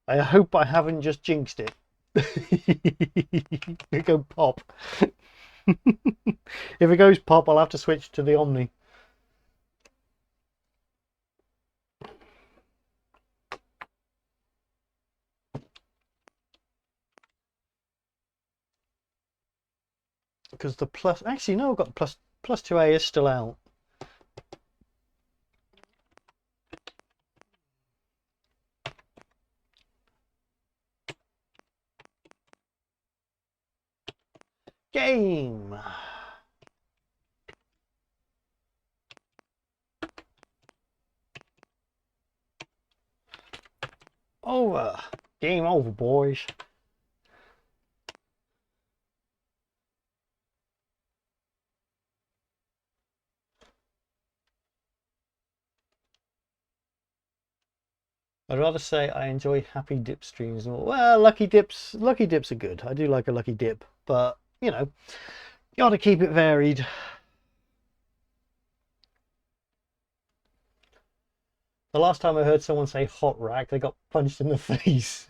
I hope I haven't just jinxed it. It go pop. If it goes pop, I'll have to switch to the Omni. Because the plus, actually no, I've got plus 2A is still out. Game. Over. Game over, boys. I'd rather say I enjoy happy dip streams more. Well, lucky dips are good. I do like a lucky dip, but you know, you got to keep it varied. The last time I heard someone say hot rack, they got punched in the face.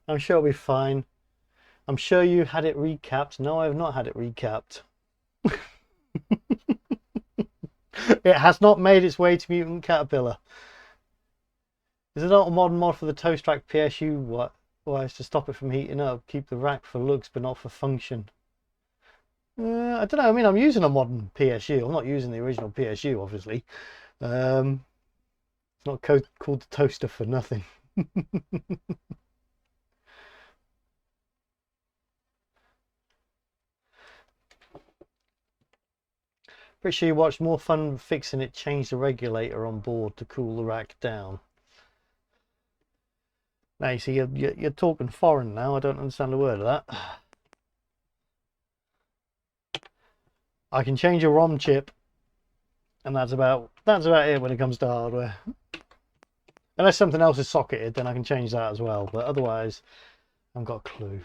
I'm sure it'll be fine. I'm sure you had it recapped. No, I have not had it recapped. It has not made its way to Mutant Caterpillar. Is it not a modern mod for the Toastrack PSU? What? Why is to stop it from heating up? Keep the rack for looks, but not for function. I don't know. I mean, I'm using a modern PSU. I'm not using the original PSU, obviously. It's not called the toaster for nothing. Pretty sure you watched More Fun Fixing It change the regulator on board to cool the rack down. Now you see, you're talking foreign now. I don't understand a word of that. I can change a ROM chip, and that's about it when it comes to hardware. Unless something else is socketed, then I can change that as well. But otherwise, I haven't got a clue.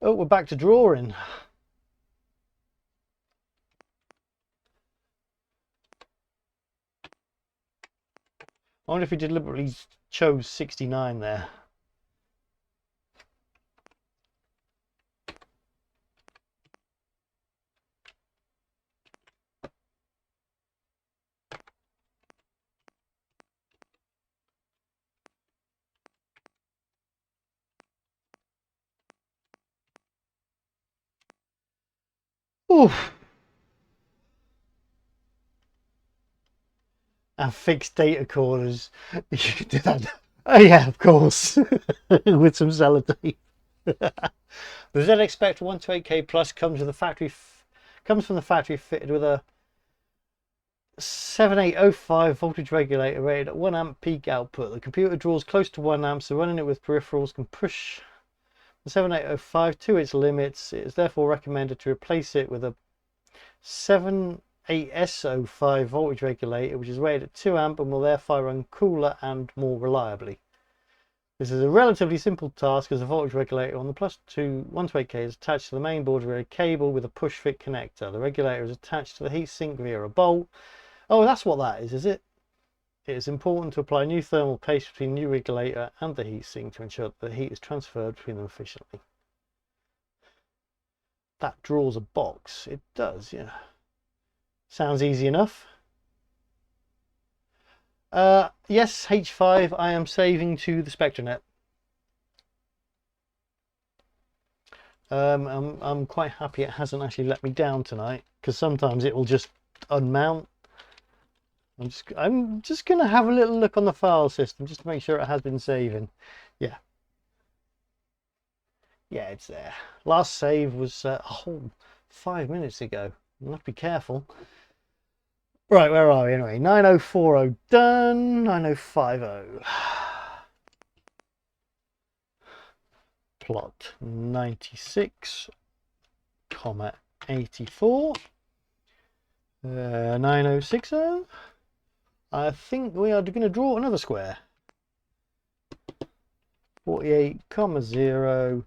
Oh, we're back to drawing. I wonder if he deliberately chose 69 there. Oof. And fixed data corders. You can do that. Oh yeah, of course. With some sellotape. The ZX Spectre 128K Plus comes from the factory fitted with a 7805 voltage regulator rated at 1 amp peak output. The computer draws close to 1 amp, so running it with peripherals can push the 7805 to its limits. It is therefore recommended to replace it with a 78S05 voltage regulator, which is rated at 2 amp and will therefore run cooler and more reliably. This is a relatively simple task as the voltage regulator on the +2 128K is attached to the main board via a cable with a push-fit connector. The regulator is attached to the heatsink via a bolt. Oh, that's what that is it? It is important to apply new thermal paste between the new regulator and the heatsink to ensure that the heat is transferred between them efficiently. That draws a box. It does, yeah. Sounds easy enough. Yes, H5, I am saving to the Spectranet. I'm quite happy it hasn't actually let me down tonight, because sometimes it will just unmount. I'm just gonna have a little look on the file system just to make sure it has been saving. Yeah, it's there. Last save was a whole 5 minutes ago. I have to be careful. Right, where are we anyway? 9040 done. 9050. Plot 96, 84. 9060. I think we are going to draw another square. 48, 0,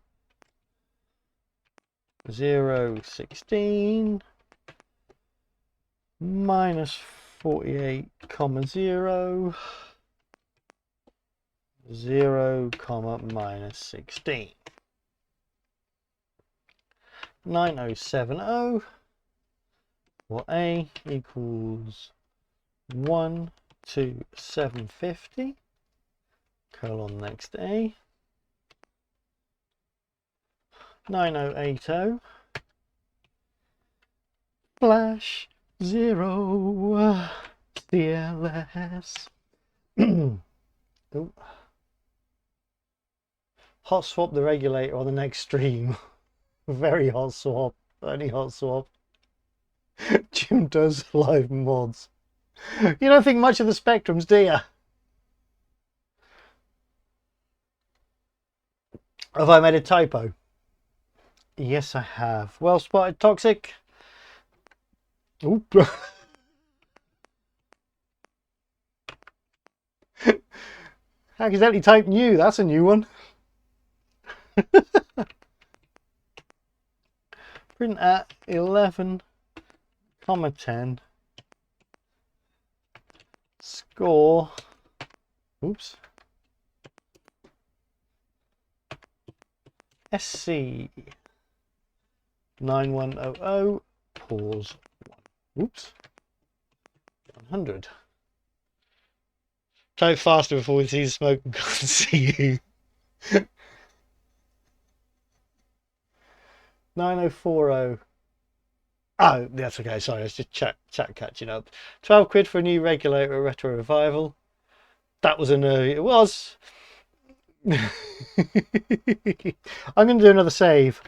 0, 16 minus 48, 0, 0, minus 16. 9070. Well, A equals 1 to 750, colon next A. 9080, flash 0, CLS. Oh. Hot swap the regulator on the next stream. Very hot swap, only hot swap. Jim does live mods. You don't think much of the spectrums, do you? Have I made a typo? Yes, I have. Well spotted, Toxic. Oop. Accidentally typed new. That's a new one. Print at 11, 10. Score. Oops. SC 9100. Pause. Oops. 100. Type faster before we see the smoke and can't see you. 9040. Oh, that's okay. Sorry, it's just chat catching up. 12 quid for a new regulator, retro revival. That was an early. It was. I'm going to do another save.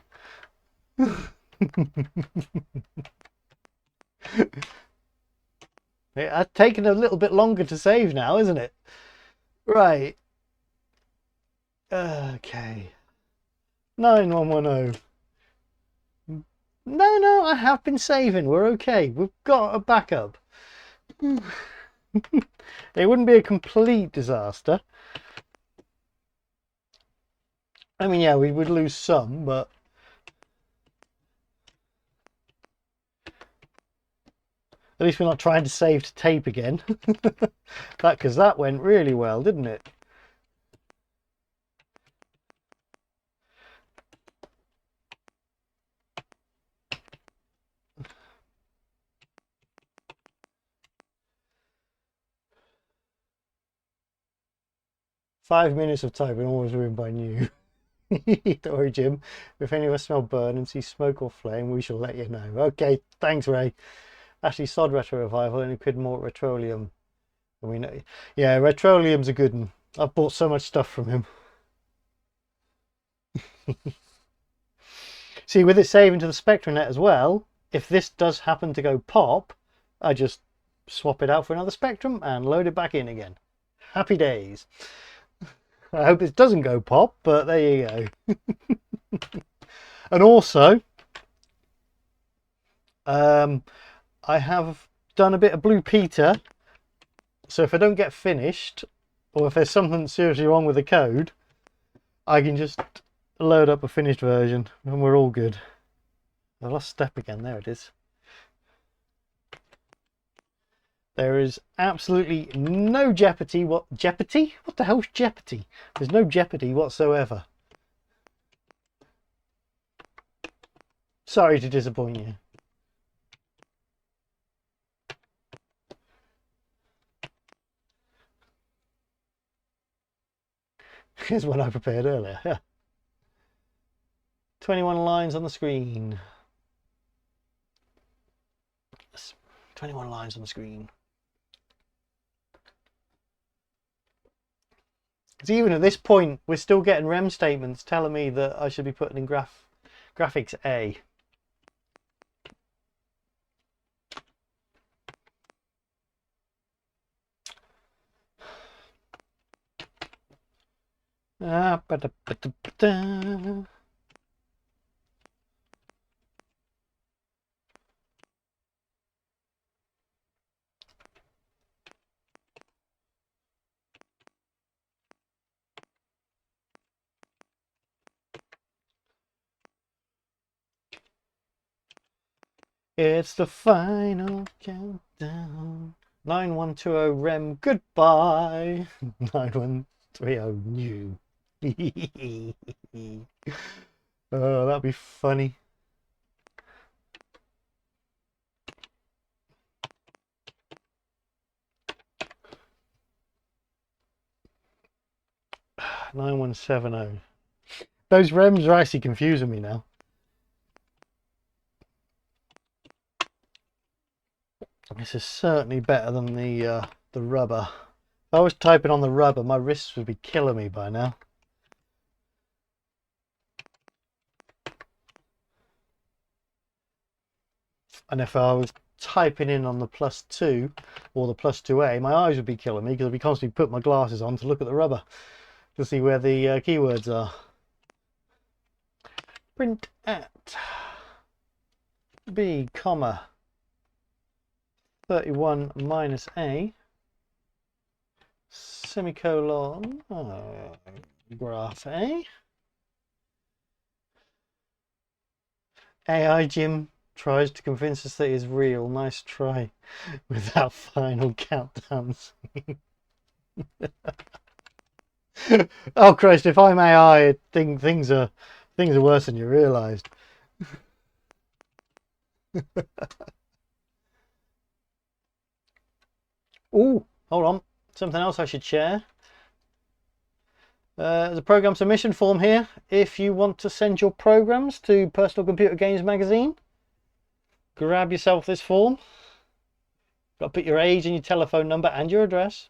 It has taken a little bit longer to save now, isn't it? Right. Okay. 9110. No, I have been saving. We're okay. We've got a backup. It wouldn't be a complete disaster. I mean, yeah, we would lose some, but at least we're not trying to save to tape again. Because that went really well, didn't it? Five minutes of typing always ruined by new. Don't worry, Jim. If any of us smell burn and see smoke or flame, we shall let you know. Okay, thanks, Ray. Actually, Sod Retro Revival only quid more Retrolium. And we know, yeah, Retrolium's a good one. I've bought so much stuff from him. See, with it saving to the Spectranet as well, if this does happen to go pop, I just swap it out for another Spectrum and load it back in again. Happy days. I hope it doesn't go pop, but there you go. And also, I have done a bit of Blue Peter, so if I don't get finished, or if there's something seriously wrong with the code, I can just load up a finished version and we're all good. I lost step again. There it is. There is absolutely no jeopardy. What jeopardy? What the hell's jeopardy? There's no jeopardy whatsoever. Sorry to disappoint you. Here's one I prepared earlier. 21 lines on the screen. 21 lines on the screen. Because even at this point, we're still getting REM statements telling me that I should be putting in graphics A. It's the final countdown. 9120 REM, goodbye. 9130 new. Oh, that'd be funny. (9170). Those REMs are actually confusing me now. This is certainly better than the rubber. If I was typing on the rubber, my wrists would be killing me by now. And if I was typing in on the +2 or the +2A, my eyes would be killing me because I'd be constantly putting my glasses on to look at the rubber to see where the keywords are. Print at B, comma 31 minus A, semicolon, graph A. AI Jim tries to convince us that it's real. Nice try with that final countdown. Oh Christ! If I'm AI, I think things are worse than you realised. Oh, hold on. Something else I should share. There's a program submission form here. If you want to send your programs to Personal Computer Games Magazine, grab yourself this form. Got to put your age and your telephone number and your address,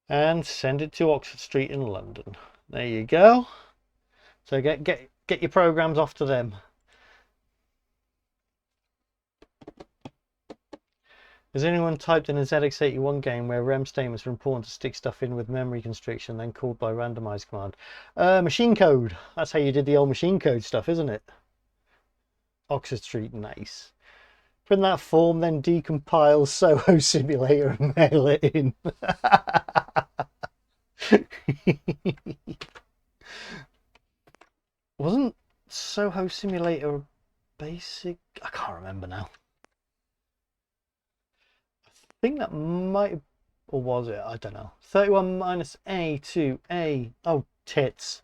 and send it to Oxford Street in London. There you go. So get your programs off to them. Has anyone typed in a ZX81 game where REM statements are important to stick stuff in with memory constriction, then called by randomize command? Machine code. That's how you did the old machine code stuff, isn't it? Oxford Street, nice. Print that form, then decompile Soho Simulator and mail it in. Wasn't Soho Simulator basic? I can't remember now. I think that might have, or was it? I don't know. 31 minus A to A. Oh, tits.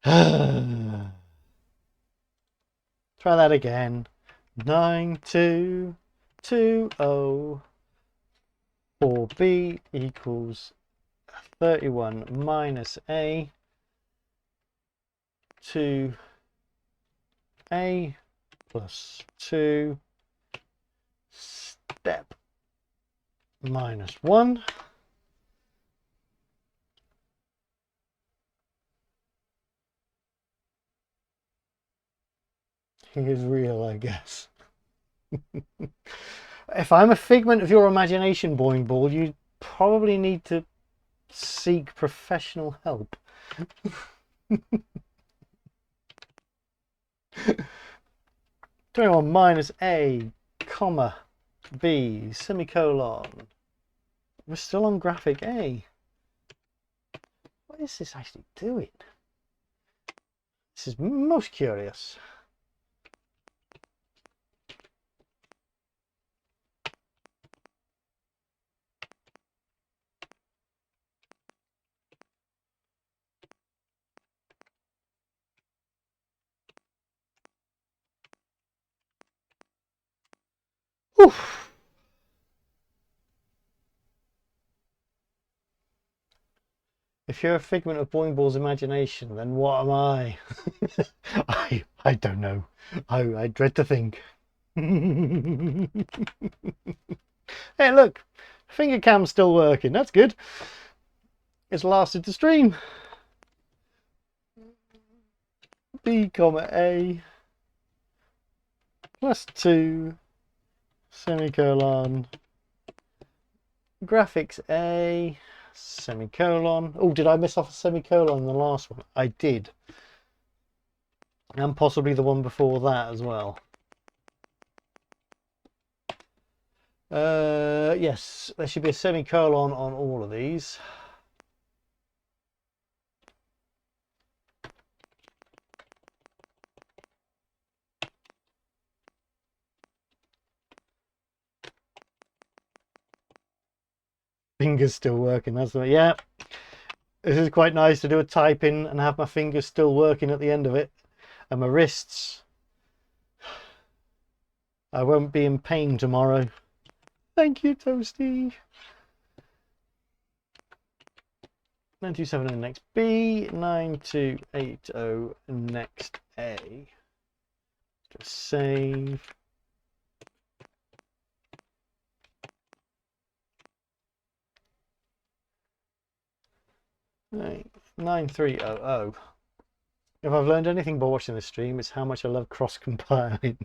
Try that again. 9220 4B equals 31 minus A to A plus 2 step minus 1. He is real, I guess. If I'm a figment of your imagination, Boing Ball, you probably need to seek professional help. 21 minus A, comma, B, semicolon, We're still on graphic A. What is this actually doing? This is most curious. Oof. If you're a figment of Boing Ball's imagination, then what am I? I don't know. I dread to think. Hey, look, finger cam's still working. That's good. It's lasted the stream. B comma A +2 semicolon graphics A semicolon. Oh, did I miss off a semicolon in the last one? I did. And possibly the one before that as well. Yes, there should be a semicolon on all of these. Fingers still working, that's right. Yeah, this is quite nice to do a type in and have my fingers still working at the end of it, and my wrists. I won't be in pain tomorrow. Thank you, Toasty. 927 next B, 9280 next A. Just save. Right, 9300. If I've learned anything by watching this stream, it's how much I love cross compiling.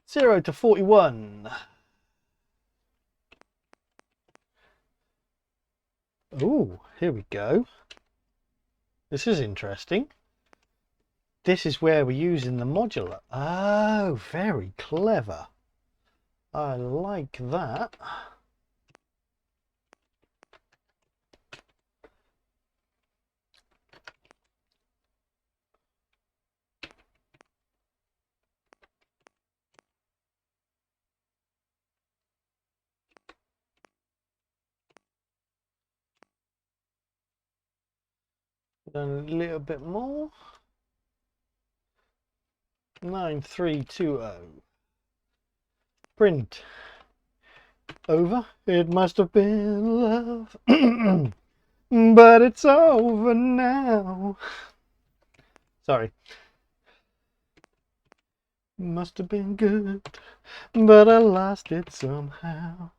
0 to 41. Oh, here we go. This is interesting. This is where we're using the modular. Oh, very clever. I like that. Done a little bit more. 9320. Print. Over. It must have been love. But it's over now. Sorry. Must have been good, but I lost it somehow.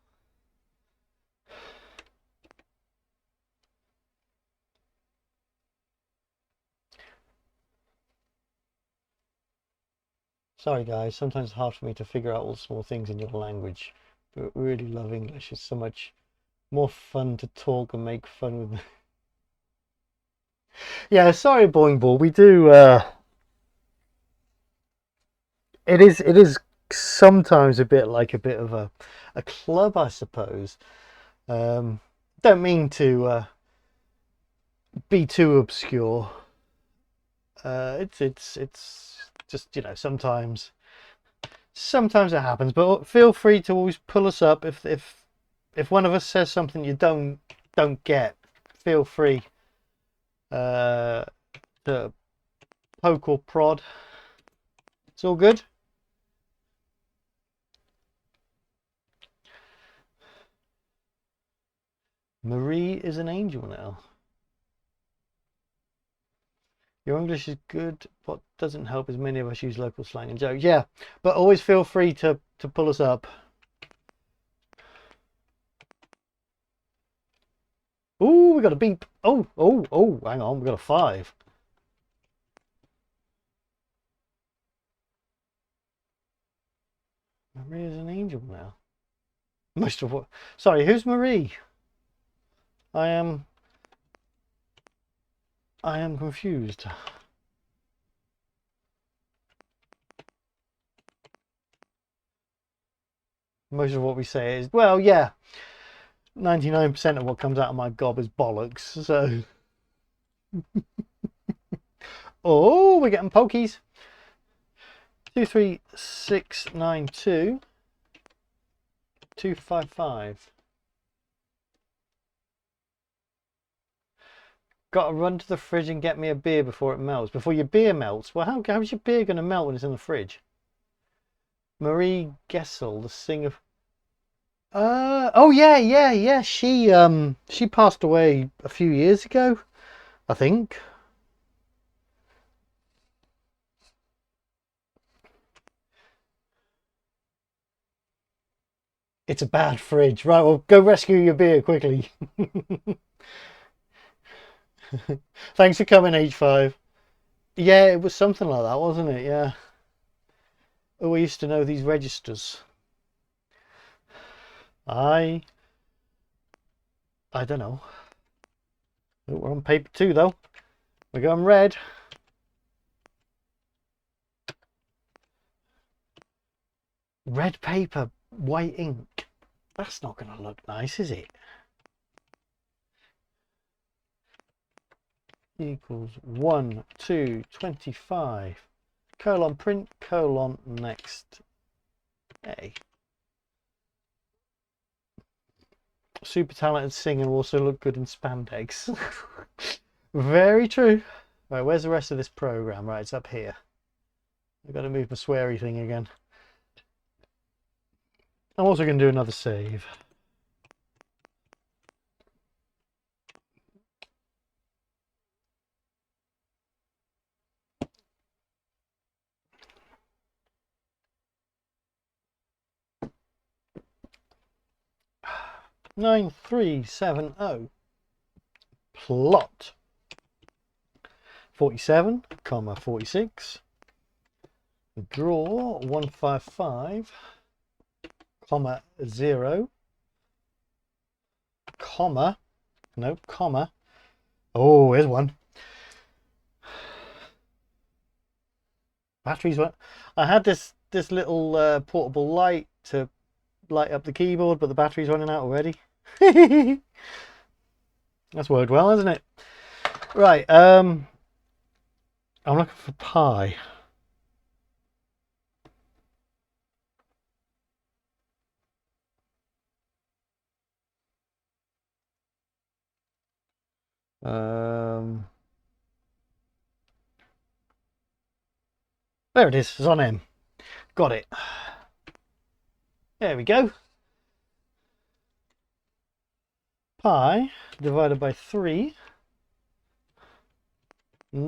Sorry guys, sometimes it's hard for me to figure out all the small things in your language, but really love English. It's so much more fun to talk and make fun with. Yeah, sorry Boing Ball, we do it is sometimes a bit like a bit of a club, I suppose. Don't mean to be too obscure. It's just, you know, sometimes it happens, but feel free to always pull us up if one of us says something you don't get. Feel free to poke or prod. It's all good. Marie is an angel now. Your English is good. What doesn't help is many of us use local slang and jokes. Yeah, but always feel free to pull us up. Ooh, we got a beep. Oh, hang on, we got a 5. Marie is an angel now. Most of what? Sorry, who's Marie? I am I am confused. Most of what we say is, well, yeah, 99% of what comes out of my gob is bollocks, so... Oh, we're getting pokies. 23692 255. Got to run to the fridge and get me a beer before it melts. Before your beer melts? Well, how's your beer going to melt when it's in the fridge? Marie Gessel, the singer. Oh yeah. She passed away a few years ago, I think. It's a bad fridge. Right, well, go rescue your beer quickly. Thanks for coming, H5. Yeah, it was something like that, wasn't it? Yeah. Oh, I used to know these registers. I don't know. Oh, we're on paper 2 though. We're going red. Red paper, white ink. That's not going to look nice, is it? Equals 1, 2, 25. Colon print, colon next A. Super talented singer also look good in spandex. Very true. Right, where's the rest of this program? Right, it's up here. I've got to move my sweary thing again. I'm also going to do another save. Nine three seven oh. Plot 47, 46. Draw 155, 0, no, comma. Oh, here's one. Batteries went. I had this little portable light to light up the keyboard, but the battery's running out already. That's worked well, hasn't it? Right, I'm looking for pi. There it is. It's on M. Got it. There we go. Pi divided by 3.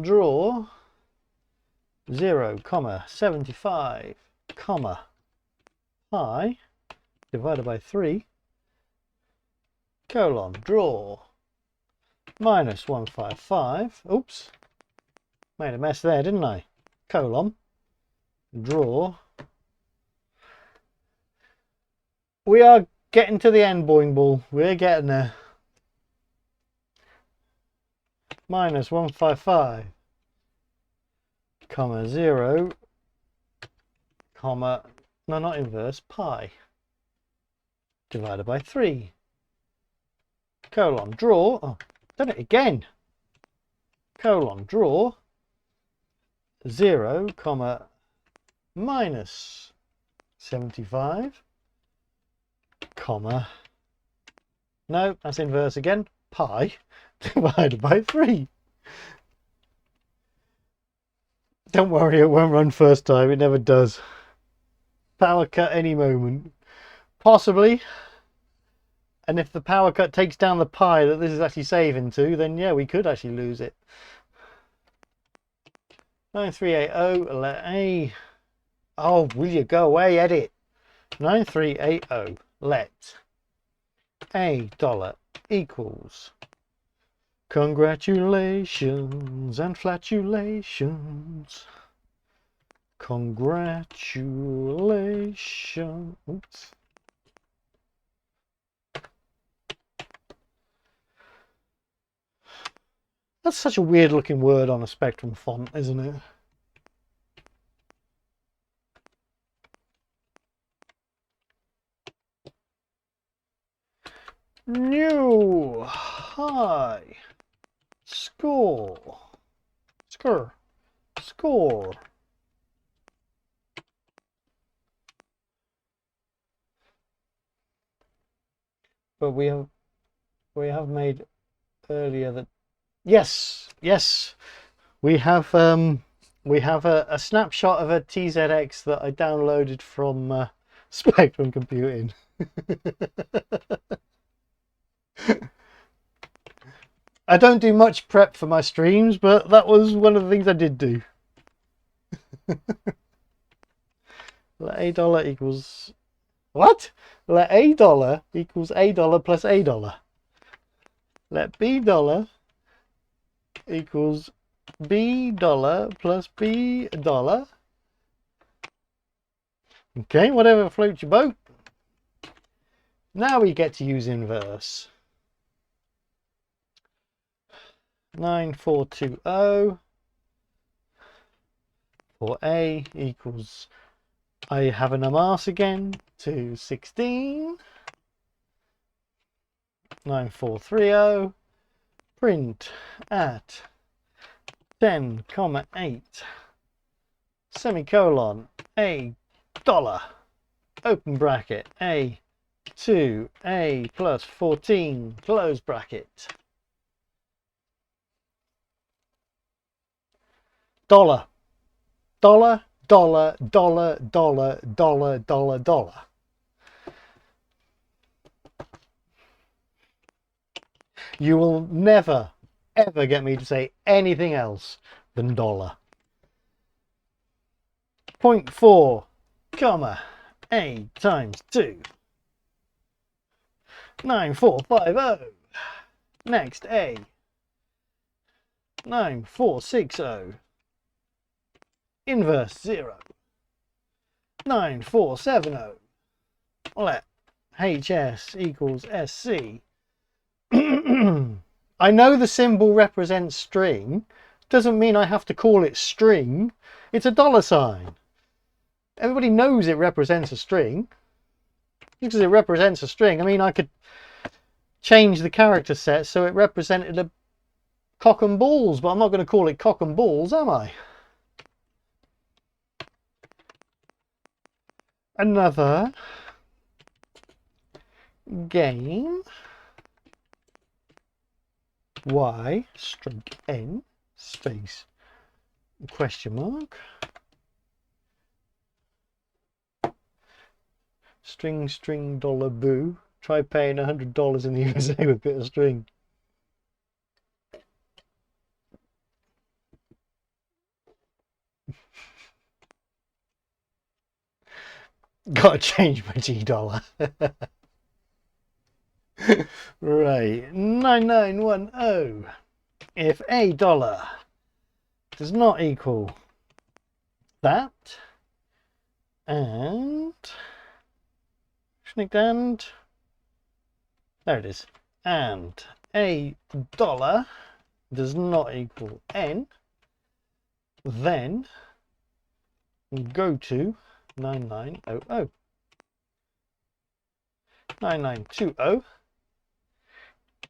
Draw 0, 75, pi divided by 3, colon, draw minus 155. Oops. Made a mess there, didn't I? Colon, draw. We are getting to the end, Boing Ball. We're getting there. Minus 155, 0, no, not inverse, pi divided by 3, colon, draw. Oh, done it again. Colon, draw 0, minus 75, no, that's inverse again, pi divided by 3. Don't worry, it won't run first time, it never does. Power cut any moment. Possibly. And if the power cut takes down the pi that this is actually saving to, then yeah, we could actually lose it. 9380, let A. Oh, will you go away, edit? 9380, let A dollar equals congratulations and flatulations. Congratulations. Oops. That's such a weird looking word on a Spectrum font, isn't it? New high score. Score. But we have made earlier that yes, we have a snapshot of a TZX that I downloaded from Spectrum Computing. I don't do much prep for my streams, but that was one of the things I did do. Let $A equals what? Let $A equals $A plus $A. Let $B equals $B plus $B. Okay, whatever floats your boat. Now we get to use inverse. 9420 for A equals, I have an amass again, to 16. 9430 print at 10,8 semicolon $A open bracket A to A plus 14 close bracket. Dollar. You will never, ever get me to say anything else than dollar. 0.4, comma, A times 2. 9450. Next, A. 9460. Inverse 0. 9470. Let HS equals SC. I know the symbol represents string. Doesn't mean I have to call it string. It's a $sign. Everybody knows it represents a string. Because it represents a string, I mean, I could change the character set so it represented a cock and balls, but I'm not going to call it cock and balls, am I? Another game. Y stroke N space question mark. String dollar boo. Try paying $100 in the USA with a bit of string. Gotta change my $G. Right, 9910. If $A does not equal that, and there it is, and $A does not equal N, then go to 9900. 9920.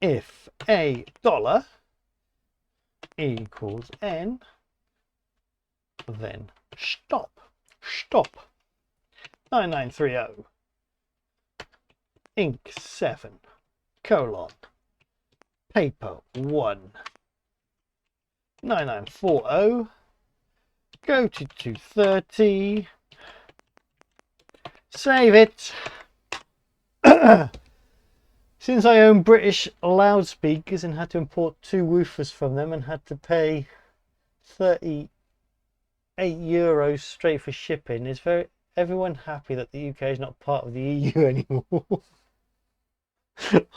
If $A equals N, then stop. 9930. Ink 7 colon paper 1. 9940. Go to 230. Save it. Since I own British loudspeakers and had to import 2 woofers from them and had to pay €38 straight for shipping, is everyone happy that the UK is not part of the EU anymore?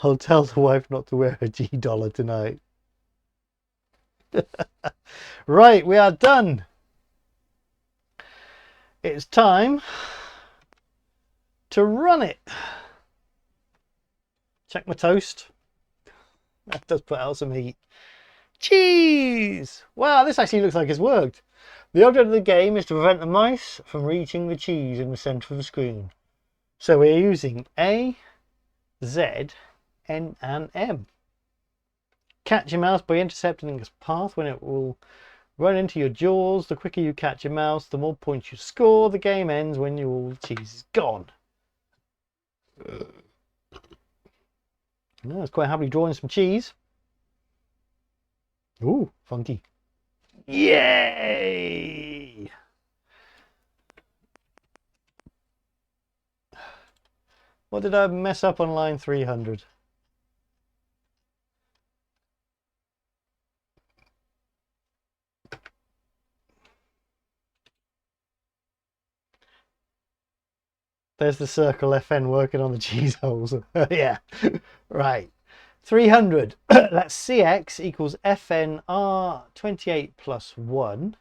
I'll tell the wife not to wear her $G tonight. Right, we are done. It's time to run it. Check my toast. That does put out some heat. Cheese! Wow, this actually looks like it's worked. The object of the game is to prevent the mice from reaching the cheese in the centre of the screen. So we're using A, Z, N and M. Catch your mouse by intercepting its path when it will run into your jaws. The quicker you catch your mouse, the more points you score. The game ends when all the cheese is gone. I was quite happily drawing some cheese. Ooh, funky. Yay! What did I mess up on line 300? There's the circle FN working on the cheese holes. Yeah, right. 300. That's CX equals FNR28 plus 1.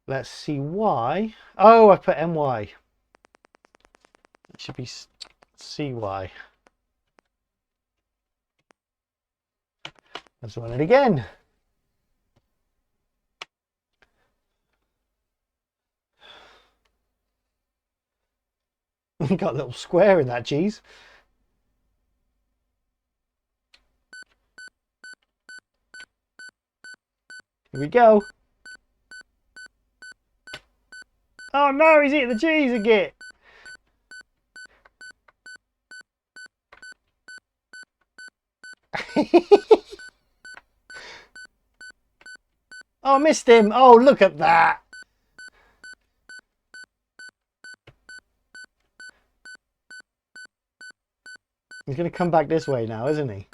Let's see why. Oh, I put MY. It should be CY. Let's run it again. We got a little square in that cheese. Here we go. Oh no, he's eating the cheese again. Oh, I missed him. Oh, look at that. He's going to come back this way now, isn't he?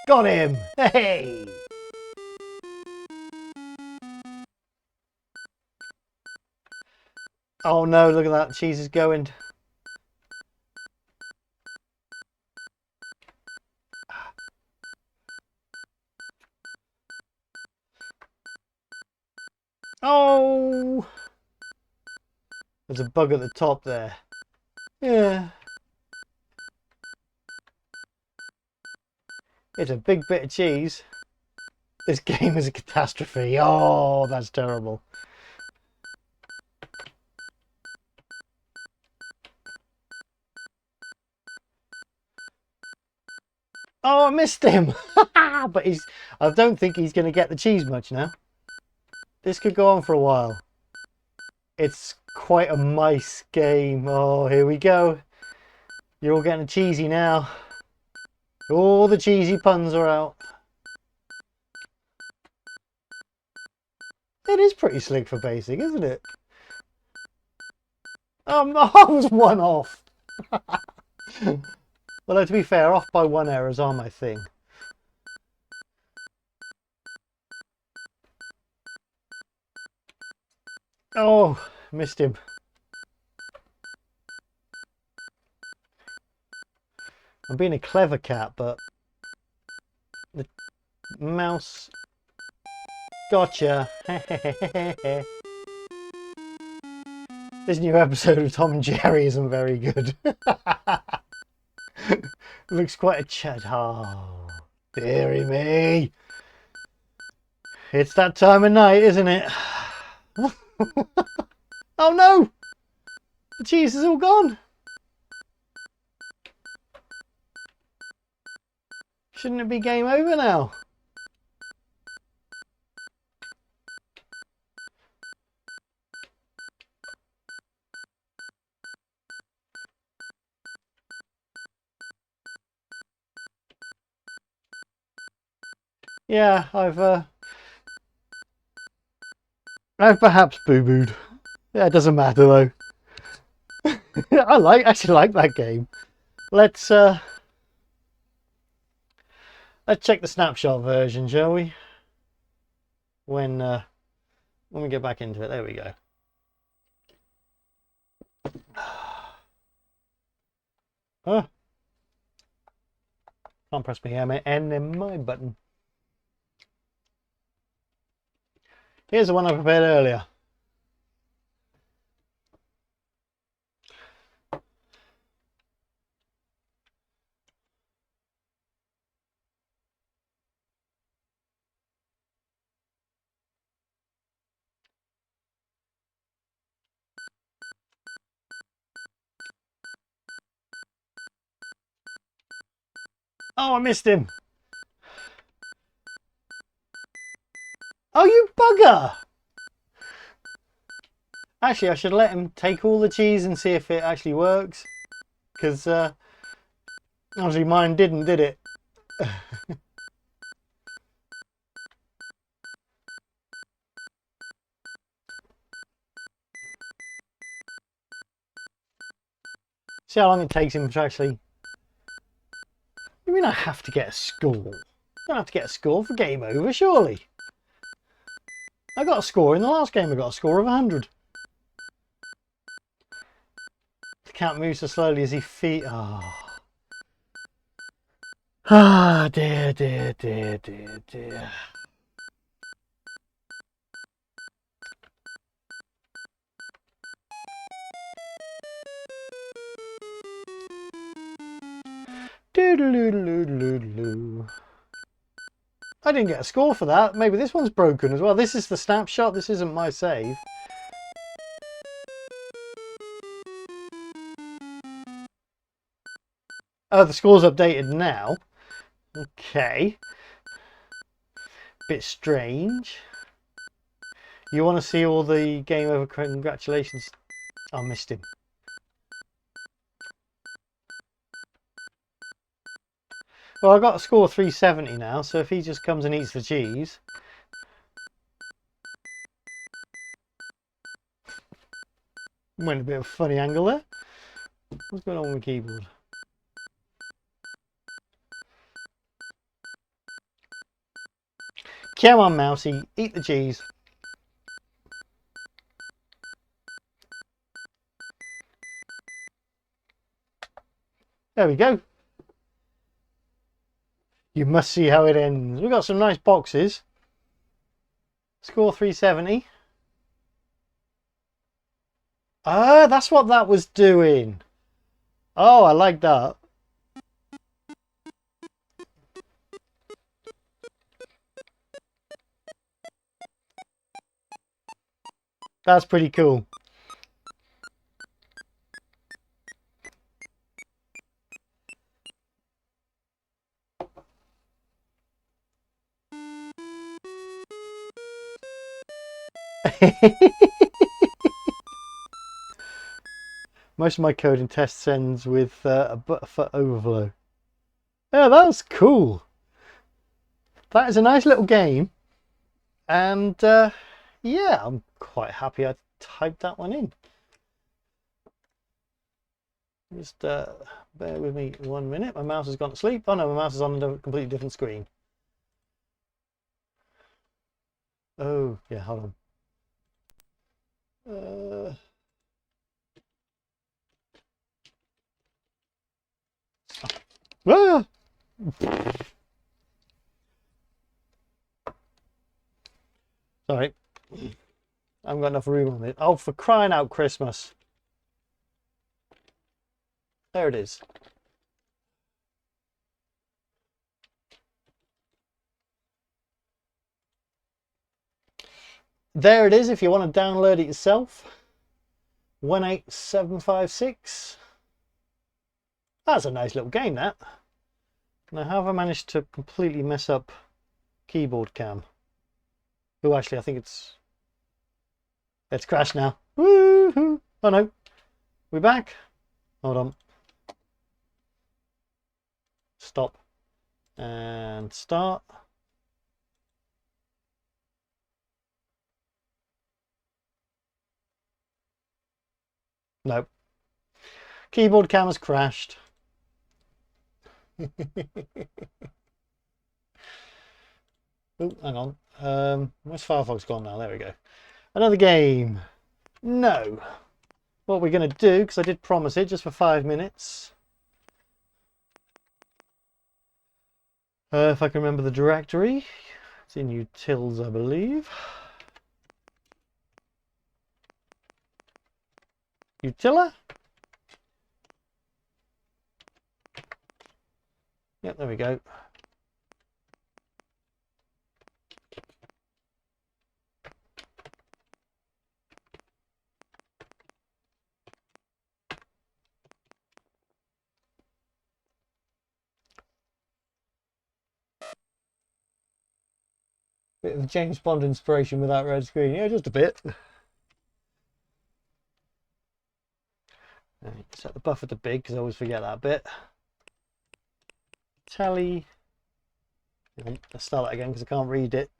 Got him. Hey. Oh no, look at that. Cheese is going. Oh. There's a bug at the top there. Yeah. It's a big bit of cheese. This game is a catastrophe. Oh, that's terrible. Oh, I missed him. But I don't think he's going to get the cheese much now. This could go on for a while. It's quite a mice game. Oh, here we go. You're all getting cheesy now. All the cheesy puns are out. It is pretty slick for basic, isn't it? I was one off. Although, to be fair, off by one errors are my thing. Oh, missed him. I'm being a clever cat, but the mouse... Gotcha. This new episode of Tom and Jerry isn't very good. Looks quite a chat. Oh, dearie me. It's that time of night, isn't it? Oh no! The cheese is all gone. Shouldn't it be game over now? Yeah, I've perhaps boo-booed. Yeah, it doesn't matter though. Actually like that game. Let's check the snapshot version, shall we? When we get back into it. There we go. Oh, can't press my NMI button. Here's the one I prepared earlier. Oh, I missed him. Oh, you bugger! Actually, I should let him take all the cheese and see if it actually works. Because, obviously mine didn't, did it? See how long it takes him to actually... You mean I have to get a score? I don't have to get a score for game over, surely. I got a score in the last game. I got a score of 100. The cat moves so slowly as he feet. Oh. Ah, dear, dear, dear, dear, dear. Doodle-doodle-doodle-doodle. I didn't get a score for that. Maybe this one's broken as well. This is the snapshot. This isn't my save. Oh, the score's updated now. Okay. Bit strange. You want to see all the game over congratulations? I missed him. Well, I got a score 370 now, so if he just comes and eats the cheese. Went a bit of a funny angle there. What's going on with the keyboard? Come on, Mousy, eat the cheese. There we go. You must see how it ends. We've got some nice boxes. Score 370. Ah, that's what that was doing. Oh, I like that. That's pretty cool. Most of my coding tests ends with a butterfoot overflow. Yeah, that's cool. That is a nice little game. And yeah, I'm quite happy I typed that one in. Just bear with me 1 minute. My mouse has gone to sleep. Oh no, my mouse is on a completely different screen. Oh, yeah, hold on. Ah! Sorry. I haven't got enough room on it. Oh, for crying out Christmas. There it is. There it is if you want to download it yourself. 18756. That's a nice little game, that. Now, how have I managed to completely mess up keyboard cam? Oh, actually, I think it's crashed now. Woohoo! Oh no, we're back. Hold on. Stop and start. No, keyboard cam has crashed. Oh, hang on. Where's Firefox gone now? There we go. Another game. No. What we're going to do, because I did promise it, just for 5 minutes. If I can remember the directory. It's in utils, I believe. Utila? Yep, there we go. Bit of James Bond inspiration with that red screen. Yeah, just a bit. Right, set the buffer to big because I always forget that bit. Tally. Let's start that again because I can't read it.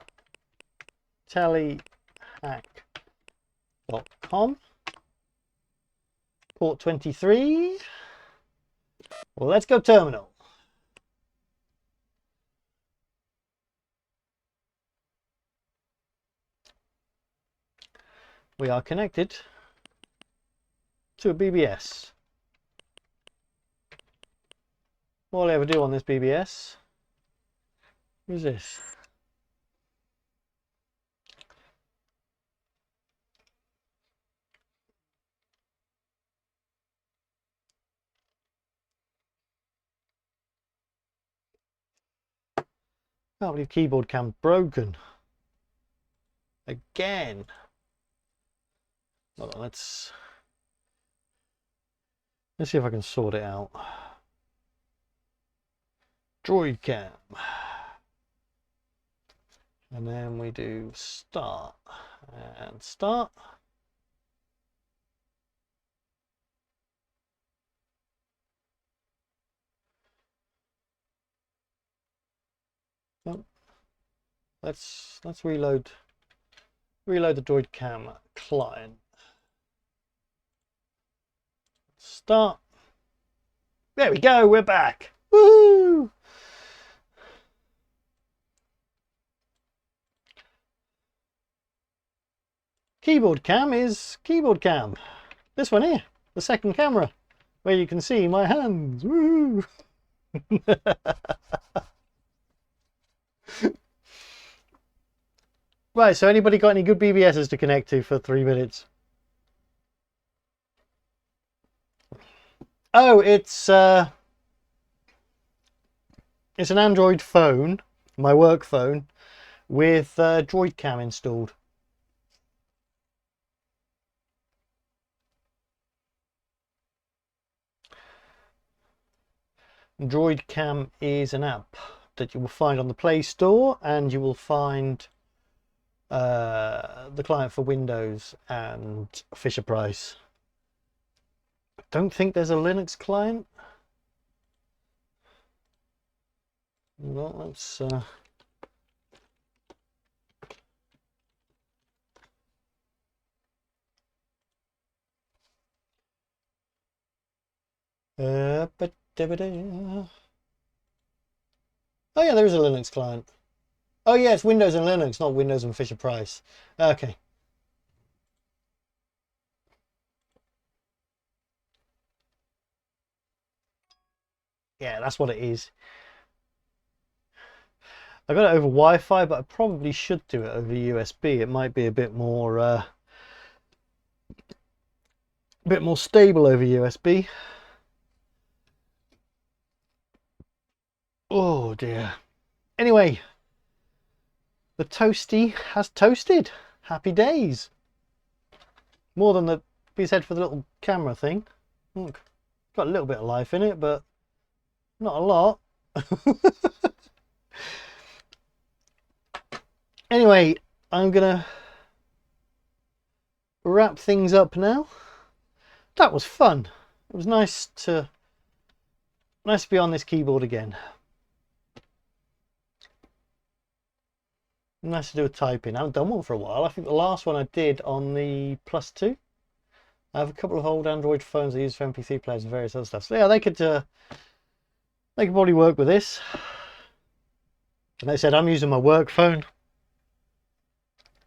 Tallyhack.com. Port 23. Well, let's go terminal. We are connected to a BBS. All I ever do on this BBS is this. Can't believe keyboard cam's broken. Again. Hold on, let's see if I can sort it out. Droid cam. And then we do start and start. Oh, let's reload the Droid cam client. Start. There we go, we're back. Woohoo! Keyboard cam is keyboard cam. This one here, the second camera, where you can see my hands. Woo! Right, so anybody got any good BBSs to connect to for 3 minutes? Oh, it's an Android phone, my work phone, with Droid Cam installed. Droid Cam is an app that you will find on the Play Store, and you will find the client for Windows and Fisher Price. I don't think there's a Linux client. Well, let's oh yeah, there is a Linux client. Oh yeah, it's Windows and Linux, not Windows and Fisher Price. Okay. Yeah, that's what it is. I got it over Wi-Fi, but I probably should do it over USB. It might be a bit more stable over USB. Oh dear. Anyway, the toasty has toasted. Happy days. More than the be said for the little camera thing. Look, got a little bit of life in it, but not a lot. Anyway, I'm gonna wrap things up now. That was fun. It was nice to be on this keyboard again. Nice to do a typing. I haven't done one for a while. I think the last one I did on the Plus 2. I have a couple of old Android phones I use for MP3 players and various other stuff. So yeah, they could probably work with this. And they said I'm using my work phone.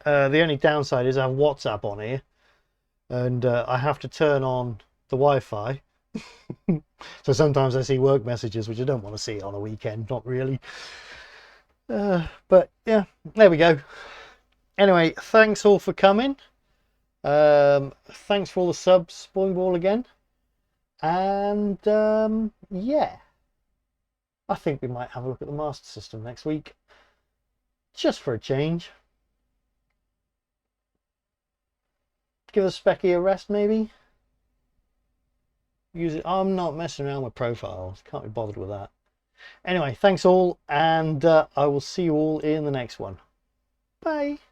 The only downside is I have WhatsApp on here, and I have to turn on the Wi-Fi. So sometimes I see work messages which I don't want to see on a weekend. Not really. But yeah, there we go. Anyway, thanks all for coming. Thanks for all the subs, Boing Ball again. And yeah, I think we might have a look at the Master System next week, just for a change. Give a Specky a rest, maybe. Use it. I'm not messing around with profiles. Can't be bothered with that. Anyway, thanks all, and I will see you all in the next one. Bye.